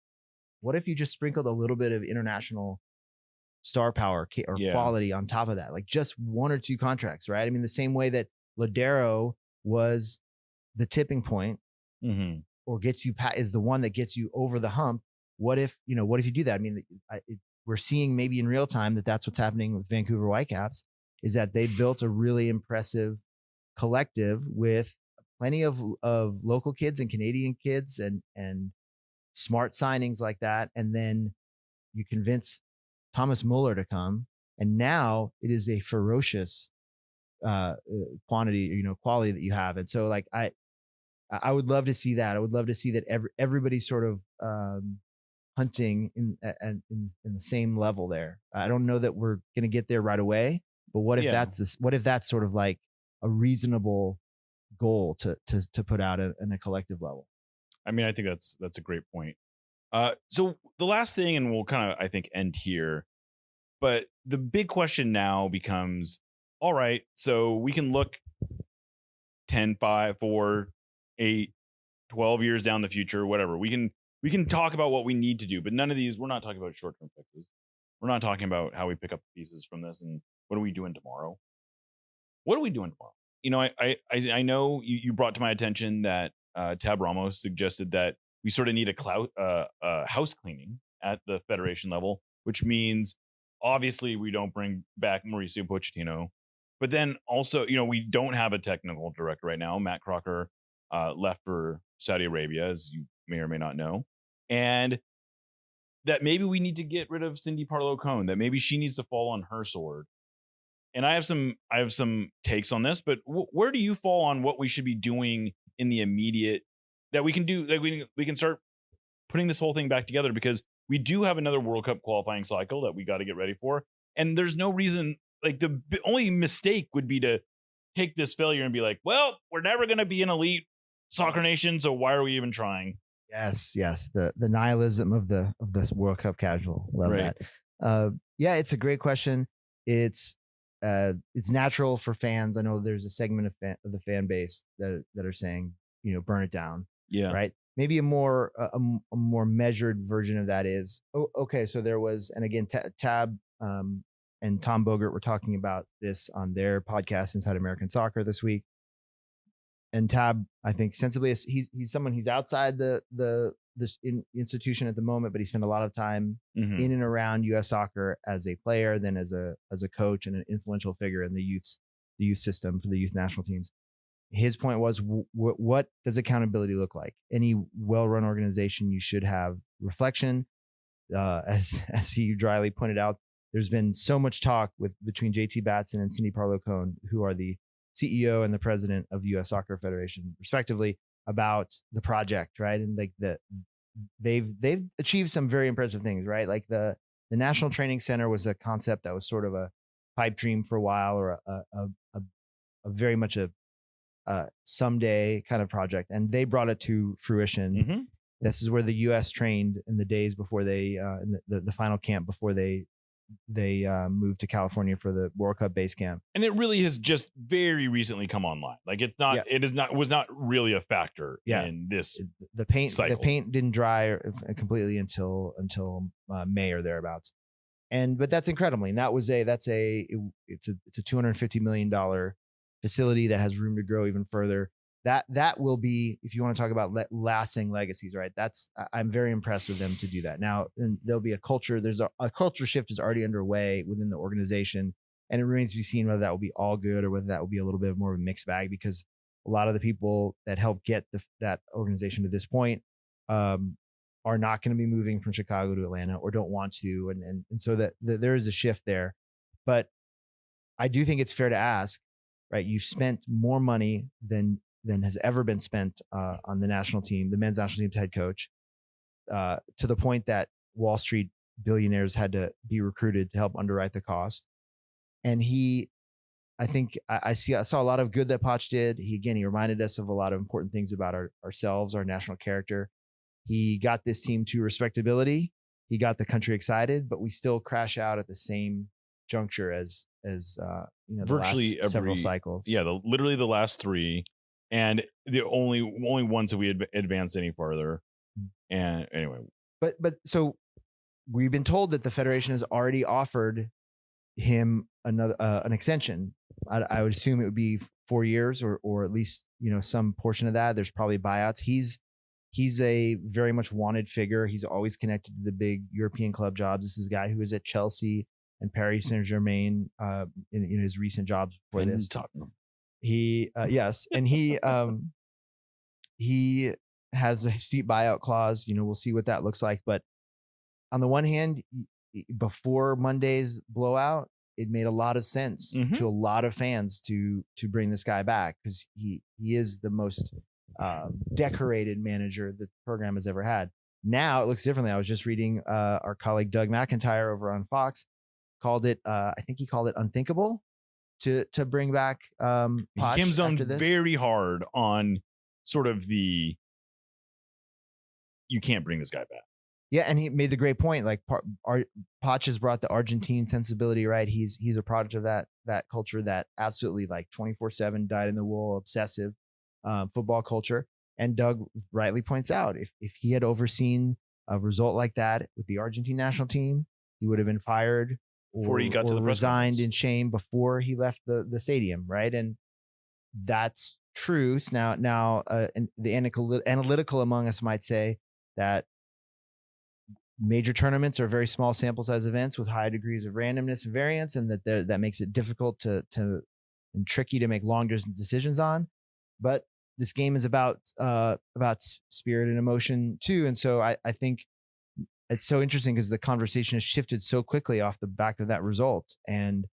What if you just sprinkled a little bit of international star power or quality on top of that? Like just 1 or 2 contracts, right? I mean, the same way that Ladero was the tipping point or is the one that gets you over the hump. What if you do that? I mean, we're seeing maybe in real time that's what's happening with Vancouver Whitecaps, is that they built a really impressive collective with plenty of local kids and Canadian kids and smart signings like that. And then you convince Thomas Muller to come. And now it is a ferocious quality that you have. And so like, I would love to see that. I would love to see that everybody's sort of hunting in the same level there. I don't know that we're going to get there right away, but what if that's sort of like a reasonable goal to put out in a collective level? I mean, I think that's a great point. So the last thing, and we'll kind of, I think, end here, but the big question now becomes, all right, so we can look 10, 5, 4, 8, 12 years down the future, whatever. We can talk about what we need to do, but none of these, we're not talking about short-term fixes. We're not talking about how we pick up the pieces from this and what are we doing tomorrow. What are we doing tomorrow? You know, I know you brought to my attention that Tab Ramos suggested that we sort of need a house cleaning at the federation level, which means obviously we don't bring back Mauricio Pochettino, but then also, you know, we don't have a technical director right now. Matt Crocker left for Saudi Arabia, as you may or may not know, and that maybe we need to get rid of Cindy Parlow-Cohn, that maybe she needs to fall on her sword. And I have some takes on this, but where do you fall on what we should be doing in the immediate that we can do? Like we can start putting this whole thing back together, because we do have another World Cup qualifying cycle that we got to get ready for. And there's no reason, like the only mistake would be to take this failure and be like, well, we're never going to be an elite soccer nation, so why are we even trying? Yes. The nihilism of this World Cup casual. Love Right. that. Yeah, it's a great question. It's natural for fans. I know there's a segment of the fan base that are saying, you know, burn it down. Yeah. Right. Maybe a more measured version of that is, okay. So there was, and again, Tab and Tom Bogert were talking about this on their podcast, Inside American Soccer, this week. And Tab, I think sensibly, he's someone who's outside this institution at the moment, but he spent a lot of time in and around U.S. soccer as a player, then as a coach and an influential figure in the youth system for the youth national teams. His point was, what does accountability look like? Any well-run organization, you should have reflection. As he dryly pointed out, there's been so much talk between JT Batson and Cindy Parlow-Cohn, who are the CEO and the president of the U.S. Soccer Federation, respectively, about the project, right? And like they've achieved some very impressive things, right? Like the National Training Center was a concept that was sort of a pipe dream for a while, or a very much a someday kind of project, and they brought it to fruition. This is where the U.S. trained in the days before they in the final camp before they moved to California for the World Cup base camp. And it really has just very recently come online. Like it's not, was not really a factor in this. The paint cycle. Didn't dry completely until May or thereabouts. But that's incredible. And it's a $250 million facility that has room to grow even further. That will be, if you want to talk about lasting legacies, right? I'm very impressed with them to do that. Now, and there'll be a culture. There's a culture shift is already underway within the organization, and it remains to be seen whether that will be all good or whether that will be a little bit more of a mixed bag, because a lot of the people that helped get that organization to this point are not going to be moving from Chicago to Atlanta, or don't want to, and so that there is a shift there. But I do think it's fair to ask, right? You've spent more money than has ever been spent on the national team, the men's national team's head coach, to the point that Wall Street billionaires had to be recruited to help underwrite the cost. And I think I saw a lot of good that Poch did. He reminded us of a lot of important things about ourselves, our national character. He got this team to respectability. He got the country excited, but we still crash out at the same juncture as virtually the last several cycles. Yeah, literally the last three. And the only ones that we advanced any further. And anyway, but so we've been told that the Federation has already offered him an extension. I would assume it would be 4 years, or at least some portion of that. There's probably buyouts. He's a very much wanted figure. He's always connected to the big European club jobs. This is a guy who was at Chelsea and Paris Saint-Germain in his recent jobs before this. Tottenham. Yes, and he has a steep buyout clause. We'll see what that looks like. But on the one hand, before Monday's blowout, it made a lot of sense to a lot of fans to bring this guy back, because he is the most decorated manager the program has ever had. Now it looks differently. I was just reading our colleague Doug McIntyre over on Fox called it. I think he called it unthinkable to bring back Poch. Kim's on very hard on sort of you can't bring this guy back. Yeah, and he made the great point. Like Poch has brought the Argentine sensibility, right? He's a product of that culture, that absolutely like 24/7 dyed in the wool, obsessive football culture. And Doug rightly points out, if he had overseen a result like that with the Argentine national team, he would have been fired Before he got to the press resigned conference. in shame before he left the stadium, right? And that's true. So now the analytical among us might say that major tournaments are very small sample size events with high degrees of randomness and variance, and that makes it difficult to and tricky to make long decisions on. But this game is about spirit and emotion too, and so I think it's so interesting because the conversation has shifted so quickly off the back of that result. And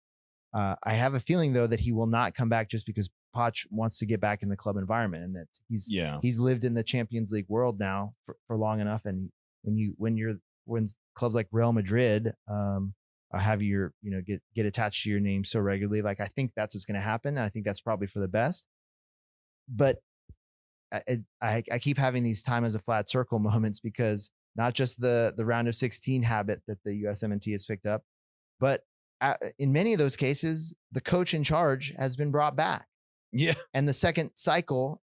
I have a feeling though that he will not come back just because Poch wants to get back in the club environment, and that he's lived in the Champions League world now for long enough. And when clubs like Real Madrid have get attached to your name so regularly, like I think that's what's going to happen. And I think that's probably for the best. But I keep having these time as a flat circle moments, because not just the round of 16 habit that the USMNT has picked up, but in many of those cases, the coach in charge has been brought back. Yeah. And the second cycle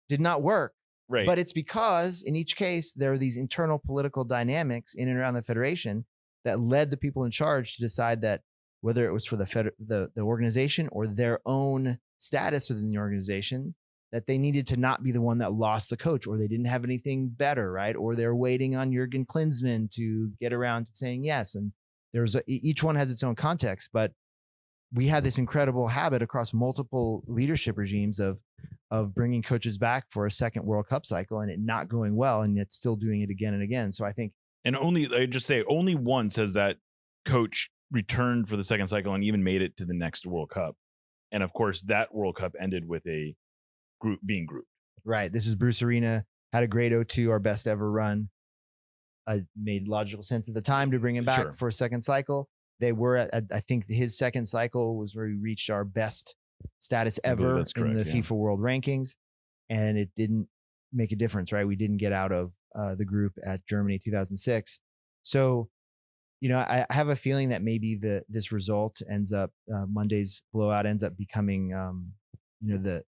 did not work. Right. But it's because in each case, there are these internal political dynamics in and around the federation that led the people in charge to decide that whether it was for the organization or their own status within the organization, that they needed to not be the one that lost the coach, or they didn't have anything better, right? Or they're waiting on Jurgen Klinsmann to get around to saying yes. And each one has its own context, but we had this incredible habit across multiple leadership regimes of bringing coaches back for a second World Cup cycle and it not going well, and yet still doing it again and again. So I think, and only once has that coach returned for the second cycle and even made it to the next World Cup. And of course, that World Cup ended with a group being grouped. Right. This is Bruce Arena, had a great 0-2, our best ever run. Made logical sense at the time to bring him back for a second cycle. They were at I think his second cycle was where we reached our best status ever in the FIFA World Rankings, and it didn't make a difference, right? We didn't get out of the group at Germany 2006. So, I have a feeling that maybe this result ends up Monday's blowout ends up becoming the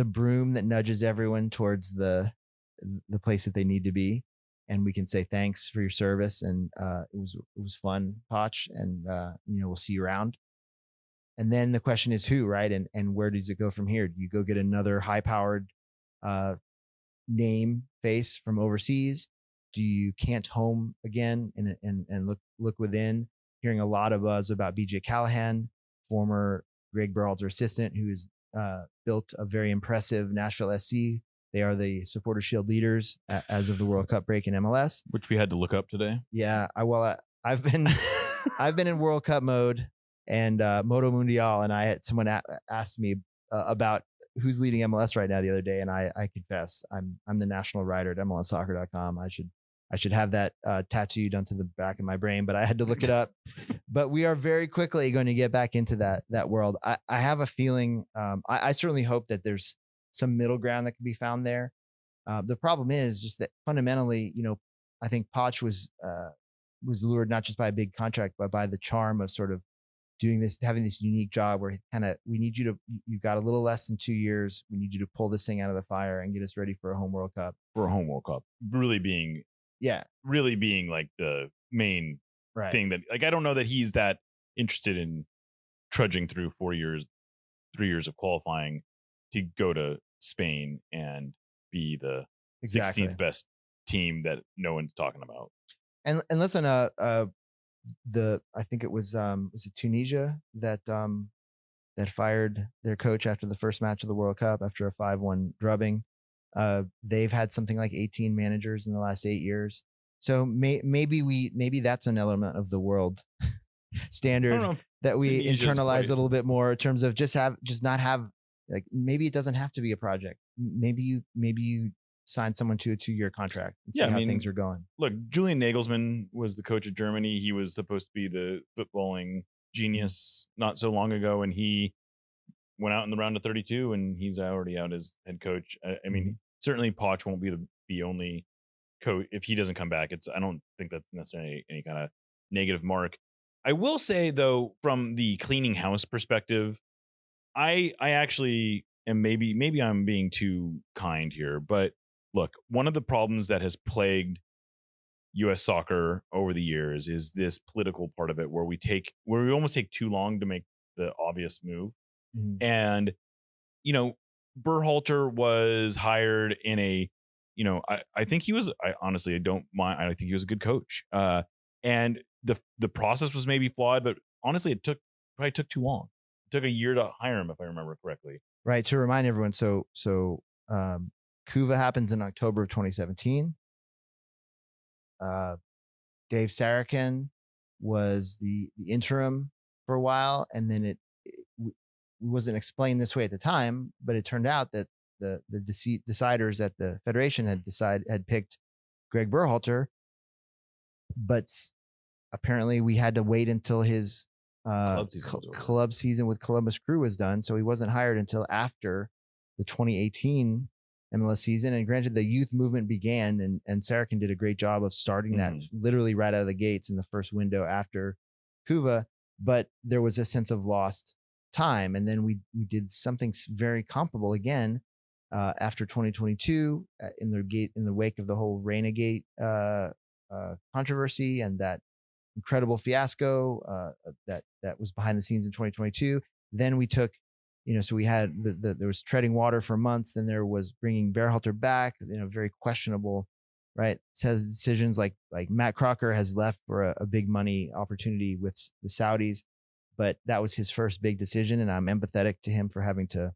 broom that nudges everyone towards the place that they need to be, and we can say thanks for your service, and it was fun, Poch, and we'll see you around. And then the question is who, right? And where does it go from here? Do you go get another high-powered name face from overseas? Do you can't home again and look within? Hearing a lot of buzz about BJ Callahan, former Greg Berhalter assistant, who's built a very impressive Nashville SC. They are the Supporter Shield leaders as of the World Cup break in MLS, which we had to look up today. Yeah, I've been in World Cup mode and Moto Mundial, and I had someone asked me about who's leading MLS right now the other day, and I confess I'm the national writer at MLSsoccer.com. I should have that tattooed onto the back of my brain, but I had to look it up. But we are very quickly going to get back into that world. I have a feeling, I certainly hope that there's some middle ground that can be found there. The problem is just that fundamentally, I think Poch was lured not just by a big contract, but by the charm of sort of doing this, having this unique job where you've got a little less than 2 years. We need you to pull this thing out of the fire and get us ready for a home World Cup. Really being like the main thing that, like, I don't know that he's that interested in trudging through 3 years of qualifying to go to Spain and be the 16th best team that no one's talking about. And listen, I think it was it Tunisia that fired their coach after the first match of the World Cup after a 5-1 drubbing. They've had something like 18 managers in the last 8 years. So maybe that's an element of the world standard that we internalize a little bit more in terms of just not have, like, maybe it doesn't have to be a project. Maybe you sign someone to a 2-year contract and see how things are going. Look, Julian Nagelsmann was the coach of Germany. He was supposed to be the footballing genius not so long ago, and he went out in the round of 32, and he's already out as head coach. I mean, certainly Poch won't be the only coach if he doesn't come back. I don't think that's necessarily any kind of negative mark. I will say, though, from the cleaning house perspective, I actually, and maybe I'm being too kind here, but look, one of the problems that has plagued U.S. soccer over the years is this political part of it, where we almost take too long to make the obvious move. Mhm. And Berhalter was hired in a, I think he was. I honestly, I don't mind. I think he was a good coach. And the process was maybe flawed, but honestly, probably took too long. It took a year to hire him, if I remember correctly. Right. To remind everyone, so Kuva happens in October of 2017. Dave Sarakin was the interim for a while, and then it wasn't explained this way at the time, but it turned out that the deciders at the federation had picked Greg Berhalter, but apparently we had to wait until his club season with Columbus Crew was done, so he wasn't hired until after the 2018 MLS season. And granted, the youth movement began, and Sarakin did a great job of starting that literally right out of the gates in the first window after Kuva, but there was a sense of lost time. And then we did something very comparable again after 2022 in the wake of the whole Renegade controversy and that incredible fiasco that was behind the scenes in 2022. Then we took, so we had there was treading water for months. Then there was bringing Berhalter back, very questionable, right? Decisions like Matt Crocker has left for a big money opportunity with the Saudis, but that was his first big decision, and I'm empathetic to him for having to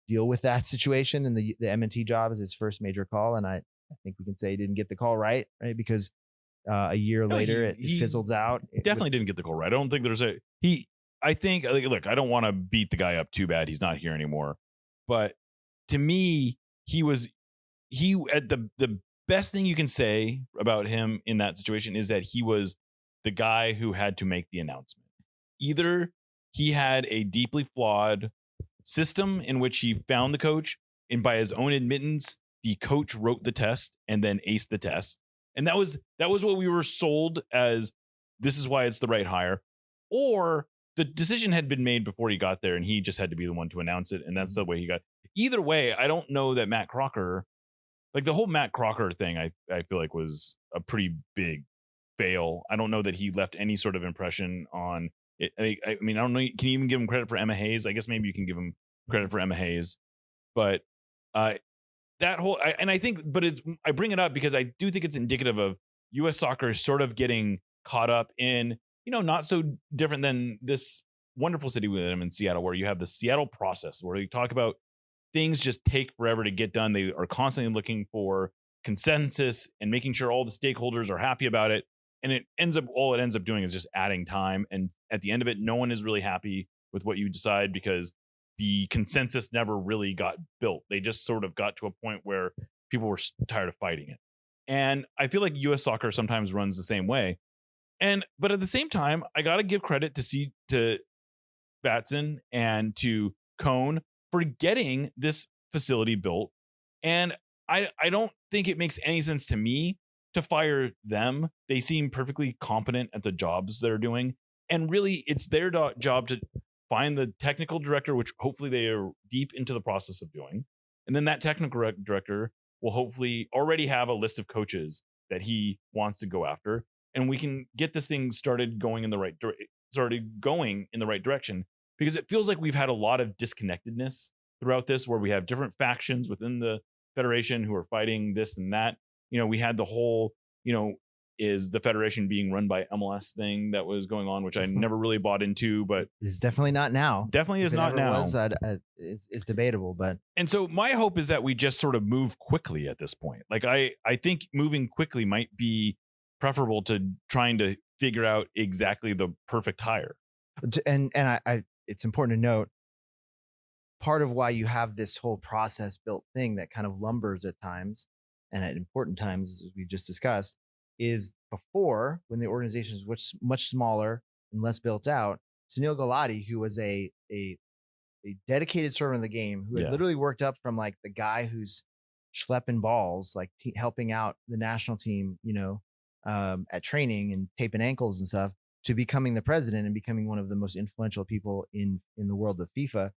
deal with that situation. And the MNT job is his first major call, and I think we can say he didn't get the call right, because a year later it fizzles out. Definitely didn't get the call right. I don't think there's I think, look, I don't want to beat the guy up too bad. He's not here anymore. But to me, at the best thing you can say about him in that situation is that he was the guy who had to make the announcement. Either he had a deeply flawed system in which he found the coach, and by his own admittance, the coach wrote the test and then aced the test. And that was what we were sold as, this is why it's the right hire. Or the decision had been made before he got there, and he just had to be the one to announce it, and that's the way he got. Either way, I don't know that Matt Crocker, like the whole Matt Crocker thing, I feel like was a pretty big fail. I don't know that he left any sort of impression on it. I mean, I don't know. Can you even give him credit for Emma Hayes? I guess maybe you can give him credit for Emma Hayes, but that whole, I bring it up because I do think it's indicative of U.S. soccer sort of getting caught up in, not so different than this wonderful city with them in Seattle, where you have the Seattle process, where you talk about things just take forever to get done. They are constantly looking for consensus and making sure all the stakeholders are happy about it. And all it ends up doing is just adding time. And at the end of it, no one is really happy with what you decide, because the consensus never really got built. They just sort of got to a point where people were tired of fighting it. And I feel like U.S. soccer sometimes runs the same way. But at the same time, I got to give credit to Batson and to Cone for getting this facility built. And I don't think it makes any sense to me to fire them. They seem perfectly competent at the jobs they're doing. And really, it's their job to find the technical director, which hopefully they are deep into the process of doing. And then that technical director will hopefully already have a list of coaches that he wants to go after. And we can get this thing started going in the right direction, because it feels like we've had a lot of disconnectedness throughout this, where we have different factions within the federation who are fighting this and that. We had the whole, is the federation being run by MLS thing that was going on, which I never really bought into, but it's definitely not now. Definitely is not now. It's debatable, but. And so my hope is that we just sort of move quickly at this point. Like I think moving quickly might be preferable to trying to figure out exactly the perfect hire. And I it's important to note, part of why you have this whole process built thing that kind of lumbers at times and at important times, as we just discussed, is before, when the organization was much smaller and less built out, Sunil Gulati, who was a dedicated servant of the game, who had literally worked up from like the guy who's schlepping balls, like helping out the national team, at training and taping ankles and stuff, to becoming the president and becoming one of the most influential people in the world of FIFA,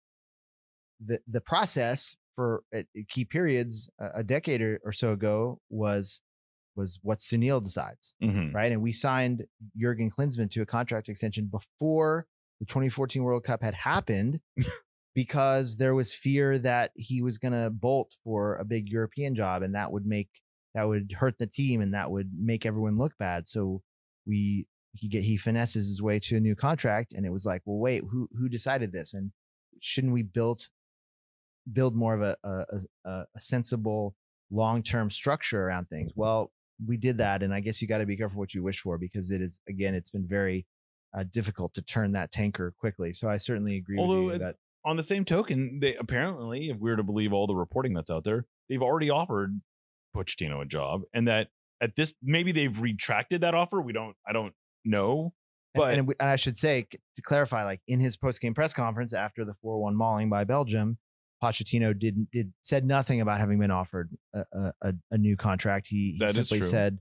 the process for key periods a decade or so ago was what Sunil decides, Mhm. right? And we signed Jurgen Klinsmann to a contract extension before the 2014 World Cup had happened because there was fear that he was going to bolt for a big European job, and that would hurt the team and that would make everyone look bad. So he finesses his way to a new contract, and it was like, well, wait, who decided this? And shouldn't we build more of a sensible long-term structure around things? Well, we did that, and I guess you got to be careful what you wish for, because it's been very difficult to turn that tanker quickly. So I certainly agree with you that. On the same token, they apparently, if we were to believe all the reporting that's out there, they've already offered Pochettino a job, and that at this, maybe they've retracted that offer. I don't know. But and I should say, to clarify, like in his post-game press conference after the 4-1 mauling by Belgium, Pochettino said nothing about having been offered a new contract. He simply said,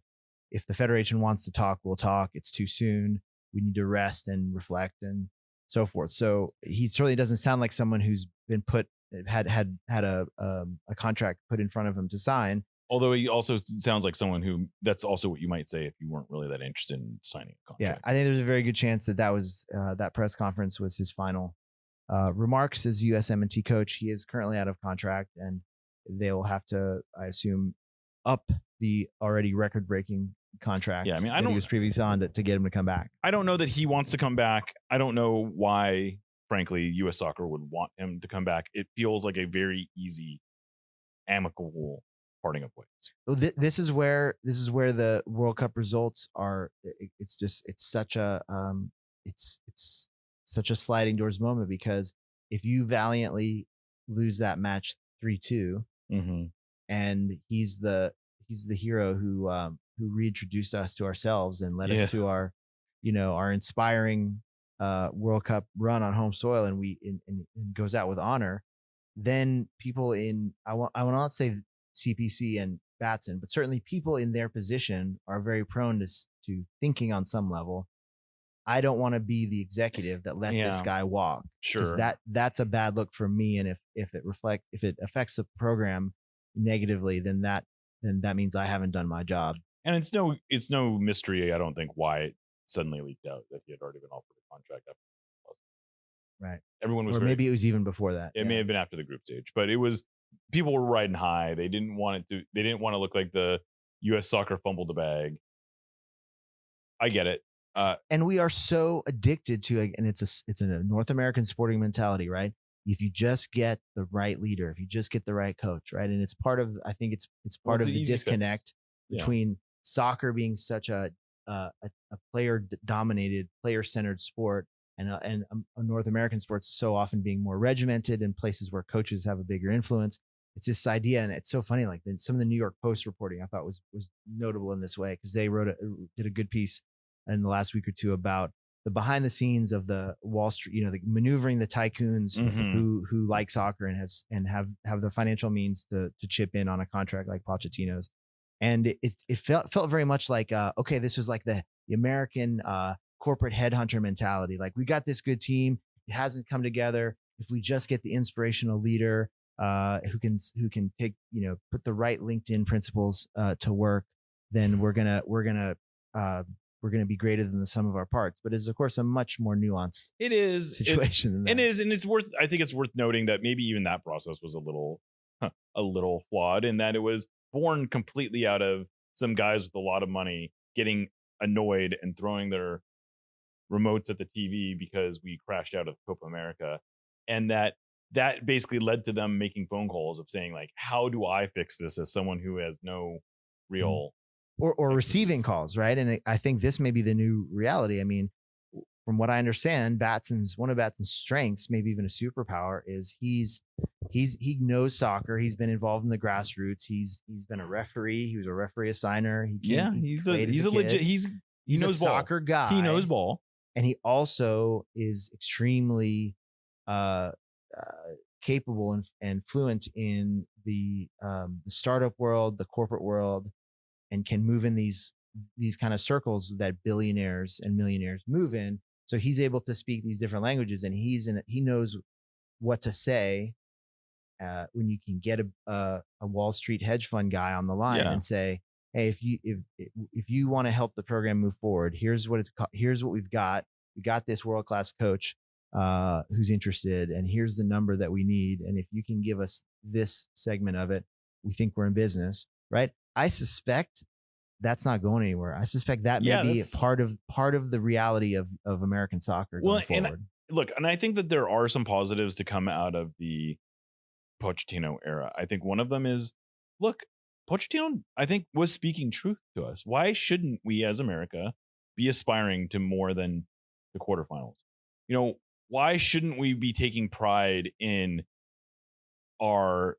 if the federation wants to talk, we'll talk. It's too soon. We need to rest and reflect and so forth. So he certainly doesn't sound like someone who's been had a contract put in front of him to sign. Although he also sounds like someone who, that's also what you might say if you weren't really that interested in signing a contract. Yeah, I think there's a very good chance that press conference was his final remarks as USMNT coach. He is currently out of contract, and they will have to, I assume, up the already record-breaking contract. Yeah, I mean, he was previously on to get him to come back. I don't know that he wants to come back. I don't know why, frankly, U.S. Soccer would want him to come back. It feels like a very easy, amicable parting of ways. This is where the World Cup results are. It's such a sliding doors moment, because if you valiantly lose that match 3-2, and he's the hero who reintroduced us to ourselves and led us to our inspiring World Cup run on home soil, and and goes out with honor, then people I will not say CPC and Batson, but certainly people in their position are very prone to thinking on some level, I don't want to be the executive that let this guy walk. Sure. That's a bad look for me. And if it affects the program negatively, then that means I haven't done my job. And it's no mystery, I don't think, why it suddenly leaked out that he had already been offered a contract. Right. Everyone was, or maybe it was even before that. It may have been after the group stage, but people were riding high. They didn't want to look like the U.S. Soccer fumbled the bag. I get it. And we are so addicted to, and it's a North American sporting mentality, right? If you just get the right leader, if you just get the right coach, right? And it's part of, I think it's part of the disconnect between soccer being such a player dominated, player centered sport, and a North American sports so often being more regimented in places where coaches have a bigger influence. It's this idea, and it's so funny. Like some of the New York Post reporting, I thought was notable in this way, because they did a good piece in the last week or two about the behind the scenes of the Wall Street, the maneuvering the tycoons who like soccer and have the financial means to chip in on a contract like Pochettino's. And it felt very much like, okay, this was like the American corporate headhunter mentality. Like, we got this good team. It hasn't come together. If we just get the inspirational leader who can take, put the right LinkedIn principles to work, then we're gonna be greater than the sum of our parts. But it's, of course, a much more nuanced situation than that. And I think it's worth noting that maybe even that process was a little flawed, in that it was born completely out of some guys with a lot of money getting annoyed and throwing their remotes at the TV because we crashed out of Copa America. And that basically led to them making phone calls of saying, like, how do I fix this as someone who has no real or receiving calls, right? And I think this may be the new reality. I mean, from what I understand, one of Batson's strengths, maybe even a superpower, is he knows soccer. He's been involved in the grassroots. He's been a referee. He was a referee assigner. He's a legit. He knows a soccer guy. He knows ball, and he also is extremely capable and fluent in the startup world, the corporate world, and can move in these these kind of circles that billionaires and millionaires move in. So he's able to speak these different languages, and he knows what to say when you can get a Wall Street hedge fund guy on the line and say, hey, if you want to help the program move forward, here's what we've got. We got this world-class coach who's interested, and here's the number that we need. And if you can give us this segment of it, we think we're in business, right? I suspect that's not going anywhere. I suspect that may be part of the reality of American soccer going forward. And I think that there are some positives to come out of the Pochettino era. I think one of them is, look, Pochettino, I think, was speaking truth to us. Why shouldn't we as America be aspiring to more than the quarterfinals? You know, why shouldn't we be taking pride in our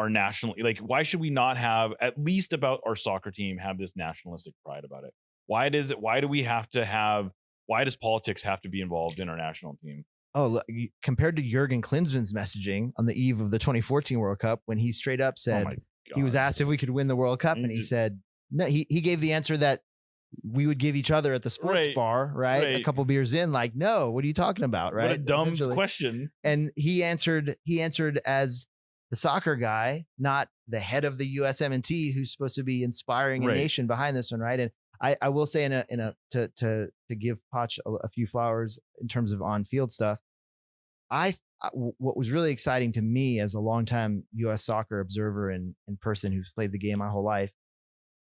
national, like, why should we not have, at least about our soccer team, have this nationalistic pride about it? Why does politics have to be involved in our national team? Oh, look, compared to Jurgen Klinsmann's messaging on the eve of the 2014 World Cup, when he straight up said, he was asked if we could win the World Cup, and he said, no, he gave the answer that we would give each other at the sports bar, right? A couple beers in, like, no, what are you talking about? Right. What a dumb question. And he answered as the soccer guy, not the head of the USMNT, who's supposed to be inspiring a nation behind this one. Right. And I will say to give Poch a few flowers in terms of on-field stuff. What was really exciting to me as a longtime U.S. soccer observer and person who's played the game my whole life,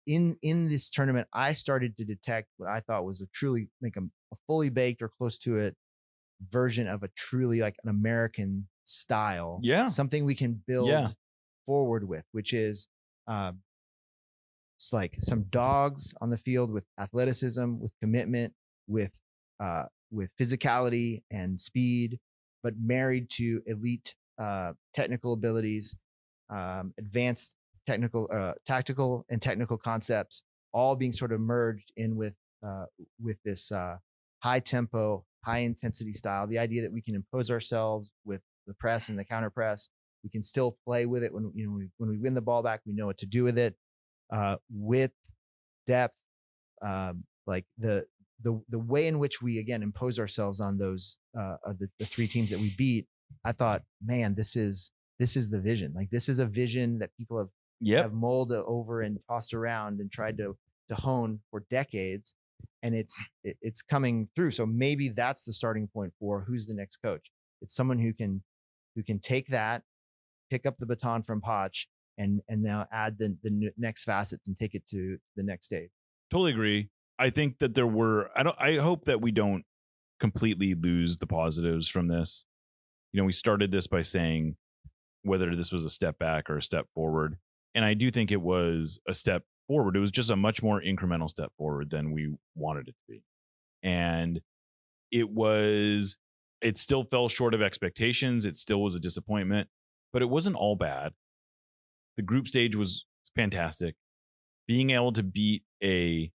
in this tournament, I started to detect what I thought was a truly like a fully baked or close to it version of a truly like an American style. Yeah. Something we can build forward with, which is it's like some dogs on the field with athleticism, with commitment, with physicality and speed, but married to elite technical abilities, advanced tactical and technical concepts, all being sort of merged in with this high tempo, high intensity style. The idea that we can impose ourselves with the press and the counter press. We can still play with it when we win the ball back. We know what to do with it. With depth, like the way in which we again impose ourselves on those the three teams that we beat. I thought, man, this is the vision. Like, this is a vision that people have mulled over and tossed around and tried to hone for decades, and it's coming through. So maybe that's the starting point for who's the next coach. It's someone who can take that, pick up the baton from Poch, and now add the next facets and take it to the next stage. Totally agree. I think that I hope that we don't completely lose the positives from this. You know, we started this by saying whether this was a step back or a step forward. And I do think it was a step forward. It was just a much more incremental step forward than we wanted it to be. And it still fell short of expectations. It still was a disappointment, but it wasn't all bad. The group stage was fantastic. Being able to beat a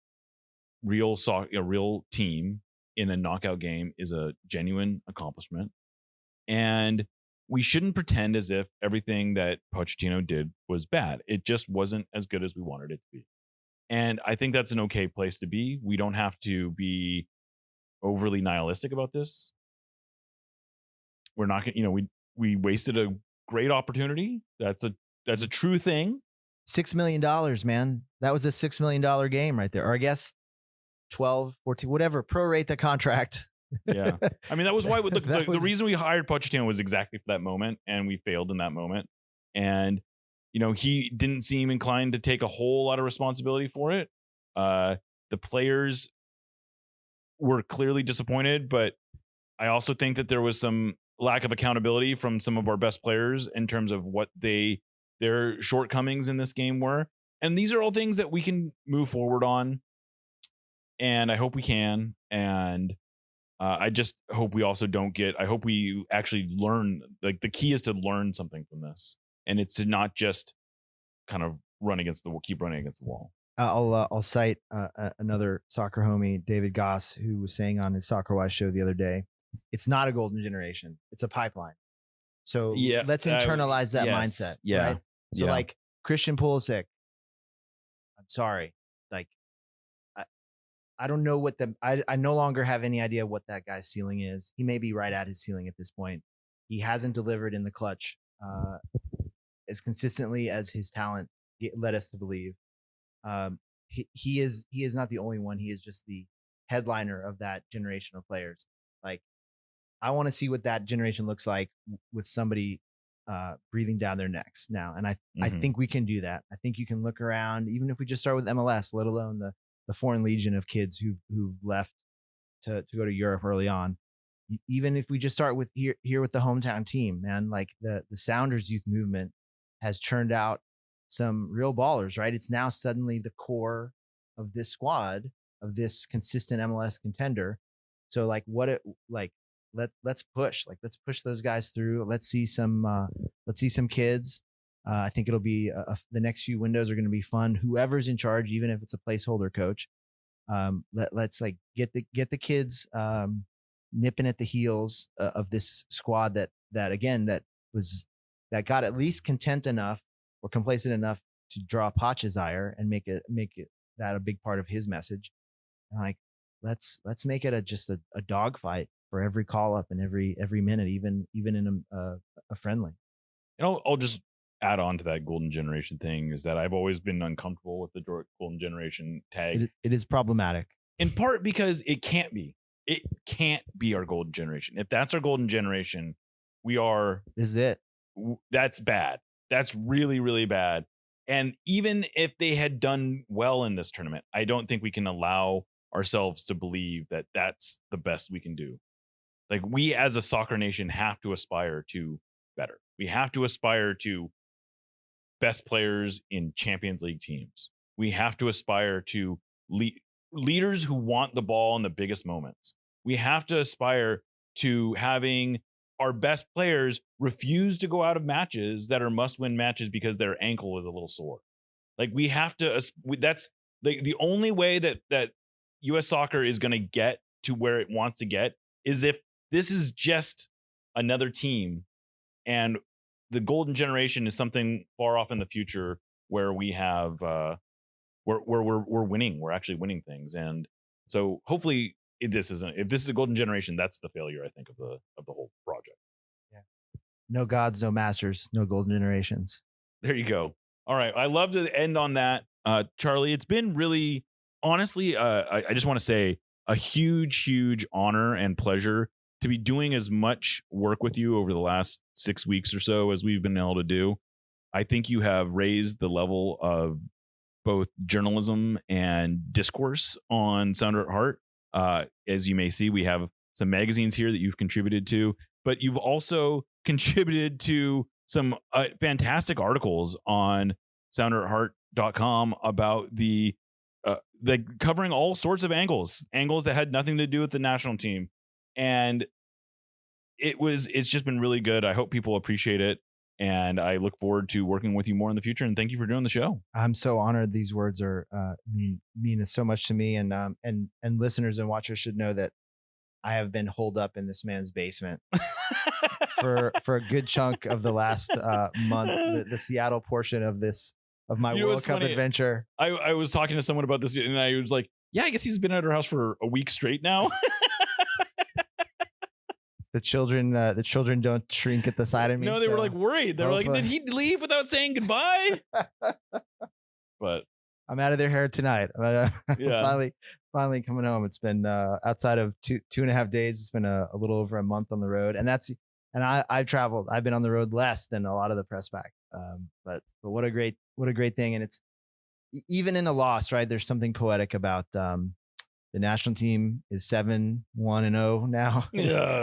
real team in a knockout game is a genuine accomplishment. And we shouldn't pretend as if everything that Pochettino did was bad. It just wasn't as good as we wanted it to be. And I think that's an okay place to be. We don't have to be overly nihilistic about this. We're not going to, we wasted a great opportunity. That's a true thing. $6 million, man. That was a $6 million game right there. Or I guess 12, 14, whatever. Prorate the contract. Yeah. I mean, that was why the reason we hired Pochettino was exactly for that moment, and we failed in that moment. And, he didn't seem inclined to take a whole lot of responsibility for it. The players were clearly disappointed, but I also think that there was some lack of accountability from some of our best players in terms of what their shortcomings in this game were. And these are all things that we can move forward on. And I hope we can. And I just hope we also I hope we actually learn, like, the key is to learn something from this. And it's to not just kind of keep running against the wall. I'll cite another soccer homie, David Goss, who was saying on his Soccer Wise show the other day, it's not a golden generation. It's a pipeline. So let's internalize that mindset. Yeah. Right? So like Christian Pulisic, I'm sorry, like, I don't know what I no longer have any idea what that guy's ceiling is. He may be right at his ceiling at this point. He hasn't delivered in the clutch as consistently as his talent led us to believe. He is not the only one. He is just the headliner of that generation of players. Like, I want to see what that generation looks like with somebody breathing down their necks now. And I think we can do that. I think you can look around, even if we just start with MLS, let alone the foreign legion of kids who've left to go to Europe early on. Even if we just start with here with the hometown team, man, like the Sounders youth movement has churned out some real ballers, right? It's now suddenly the core of this squad, of this consistent MLS contender. So like let's push those guys through. Let's see some kids. I think it'll be the next few windows are going to be fun. Whoever's in charge, even if it's a placeholder coach, let's like get the kids nipping at the heels of this squad that got at least content enough or complacent enough to draw Potch's ire and make it that a big part of his message. And like, let's make it just a dogfight for every call up and every minute, even in a friendly. And I'll just add on to that golden generation thing is that I've always been uncomfortable with the golden generation tag. It is problematic. In part because it can't be our golden generation. If that's our golden generation, This is it. That's bad. That's really, really bad. And even if they had done well in this tournament, I don't think we can allow ourselves to believe that that's the best we can do. Like, we as a soccer nation have to aspire to better. We have to aspire to best players in Champions League teams. We have to aspire to leaders who want the ball in the biggest moments. We have to aspire to having our best players refuse to go out of matches that are must-win matches because their ankle is a little sore. Like, we have to. That's the only way that U.S. soccer is going to get to where it wants to get is if this is just another team, and the golden generation is something far off in the future where we have we're winning. We're actually winning things, and so hopefully if this is a golden generation, that's the failure, I think, of the whole project. Yeah. No gods, no masters, no golden generations. There you go. All right. I love to end on that. Charlie, it's been really, honestly, I just want to say a huge honor and pleasure to be doing as much work with you over the last 6 weeks or so as we've been able to do. I think you have raised the level of both journalism and discourse on Sounder at Heart. As you may see, we have some magazines here that you've contributed to, but you've also contributed to some fantastic articles on sounderatheart.com about the covering all sorts of angles that had nothing to do with the national team. And it's just been really good. I hope people appreciate it. And I look forward to working with you more in the future. And thank you for doing the show. I'm so honored. These words are mean so much to me, and listeners and watchers should know that I have been holed up in this man's basement for a good chunk of the last month. The Seattle portion of my World Cup adventure. I was talking to someone about this, and I was like, "Yeah, I guess he's been at our house for a week straight now." The children don't shrink at the sight of me. No, they were like worried. They were like, "Did he leave without saying goodbye?" But I'm out of their hair tonight. Yeah. finally coming home. It's been outside of 2.5 days. It's been a little over a month on the road, and I've traveled. I've been on the road less than a lot of the press pack. But what a great thing. And it's even in a loss, right? There's something poetic about the national team is 7-1-0 now,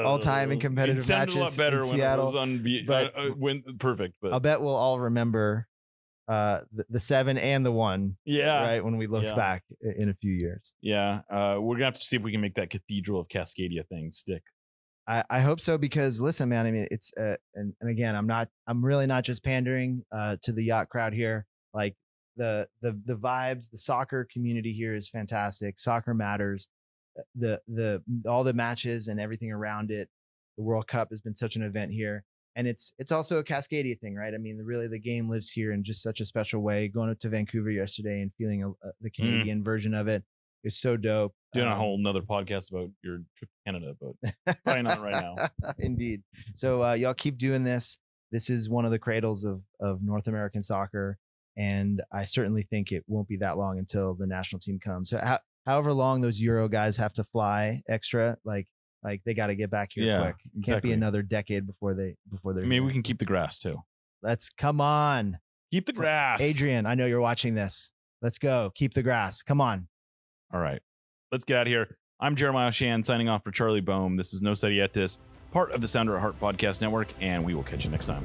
all time in competitive matches. It sounded a lot better in Seattle, when perfect. But I'll bet we'll all remember the 7 and the 1. Yeah, right, when we look back in a few years. Yeah, we're gonna have to see if we can make that Cathedral of Cascadia thing stick. I hope so, because listen, man, I mean, it's and again, I'm really not just pandering to the yacht crowd here. Like, the vibes, the soccer community here is fantastic. Soccer matters. All the matches and everything around it. The World Cup has been such an event here, and it's also a Cascadia thing, right? I mean, the game lives here in just such a special way. Going up to Vancouver yesterday and feeling the Canadian version of it It's so dope. Doing a whole nother podcast about your trip to Canada, but probably not right now. Indeed. So y'all keep doing this. This is one of the cradles of North American soccer, and I certainly think it won't be that long until the national team comes. So however long those Euro guys have to fly extra, like they got to get back here quick. It can't exactly. be another decade before they're. Maybe we can keep the grass too. Let's come on, Keep the grass. Adrian. I know you're watching this. Let's go. Keep the grass. Come on. All right. Let's get out of here. I'm Jeremiah Shan signing off for Charlie Boehm. This is No Sedietis, part of the Sounder at Heart Podcast Network, and we will catch you next time.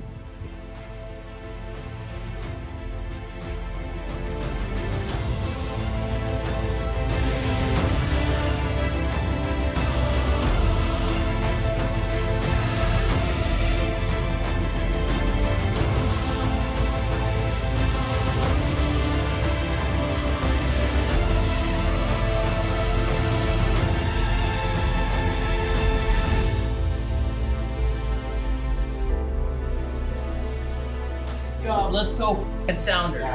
Let's go, Sounders.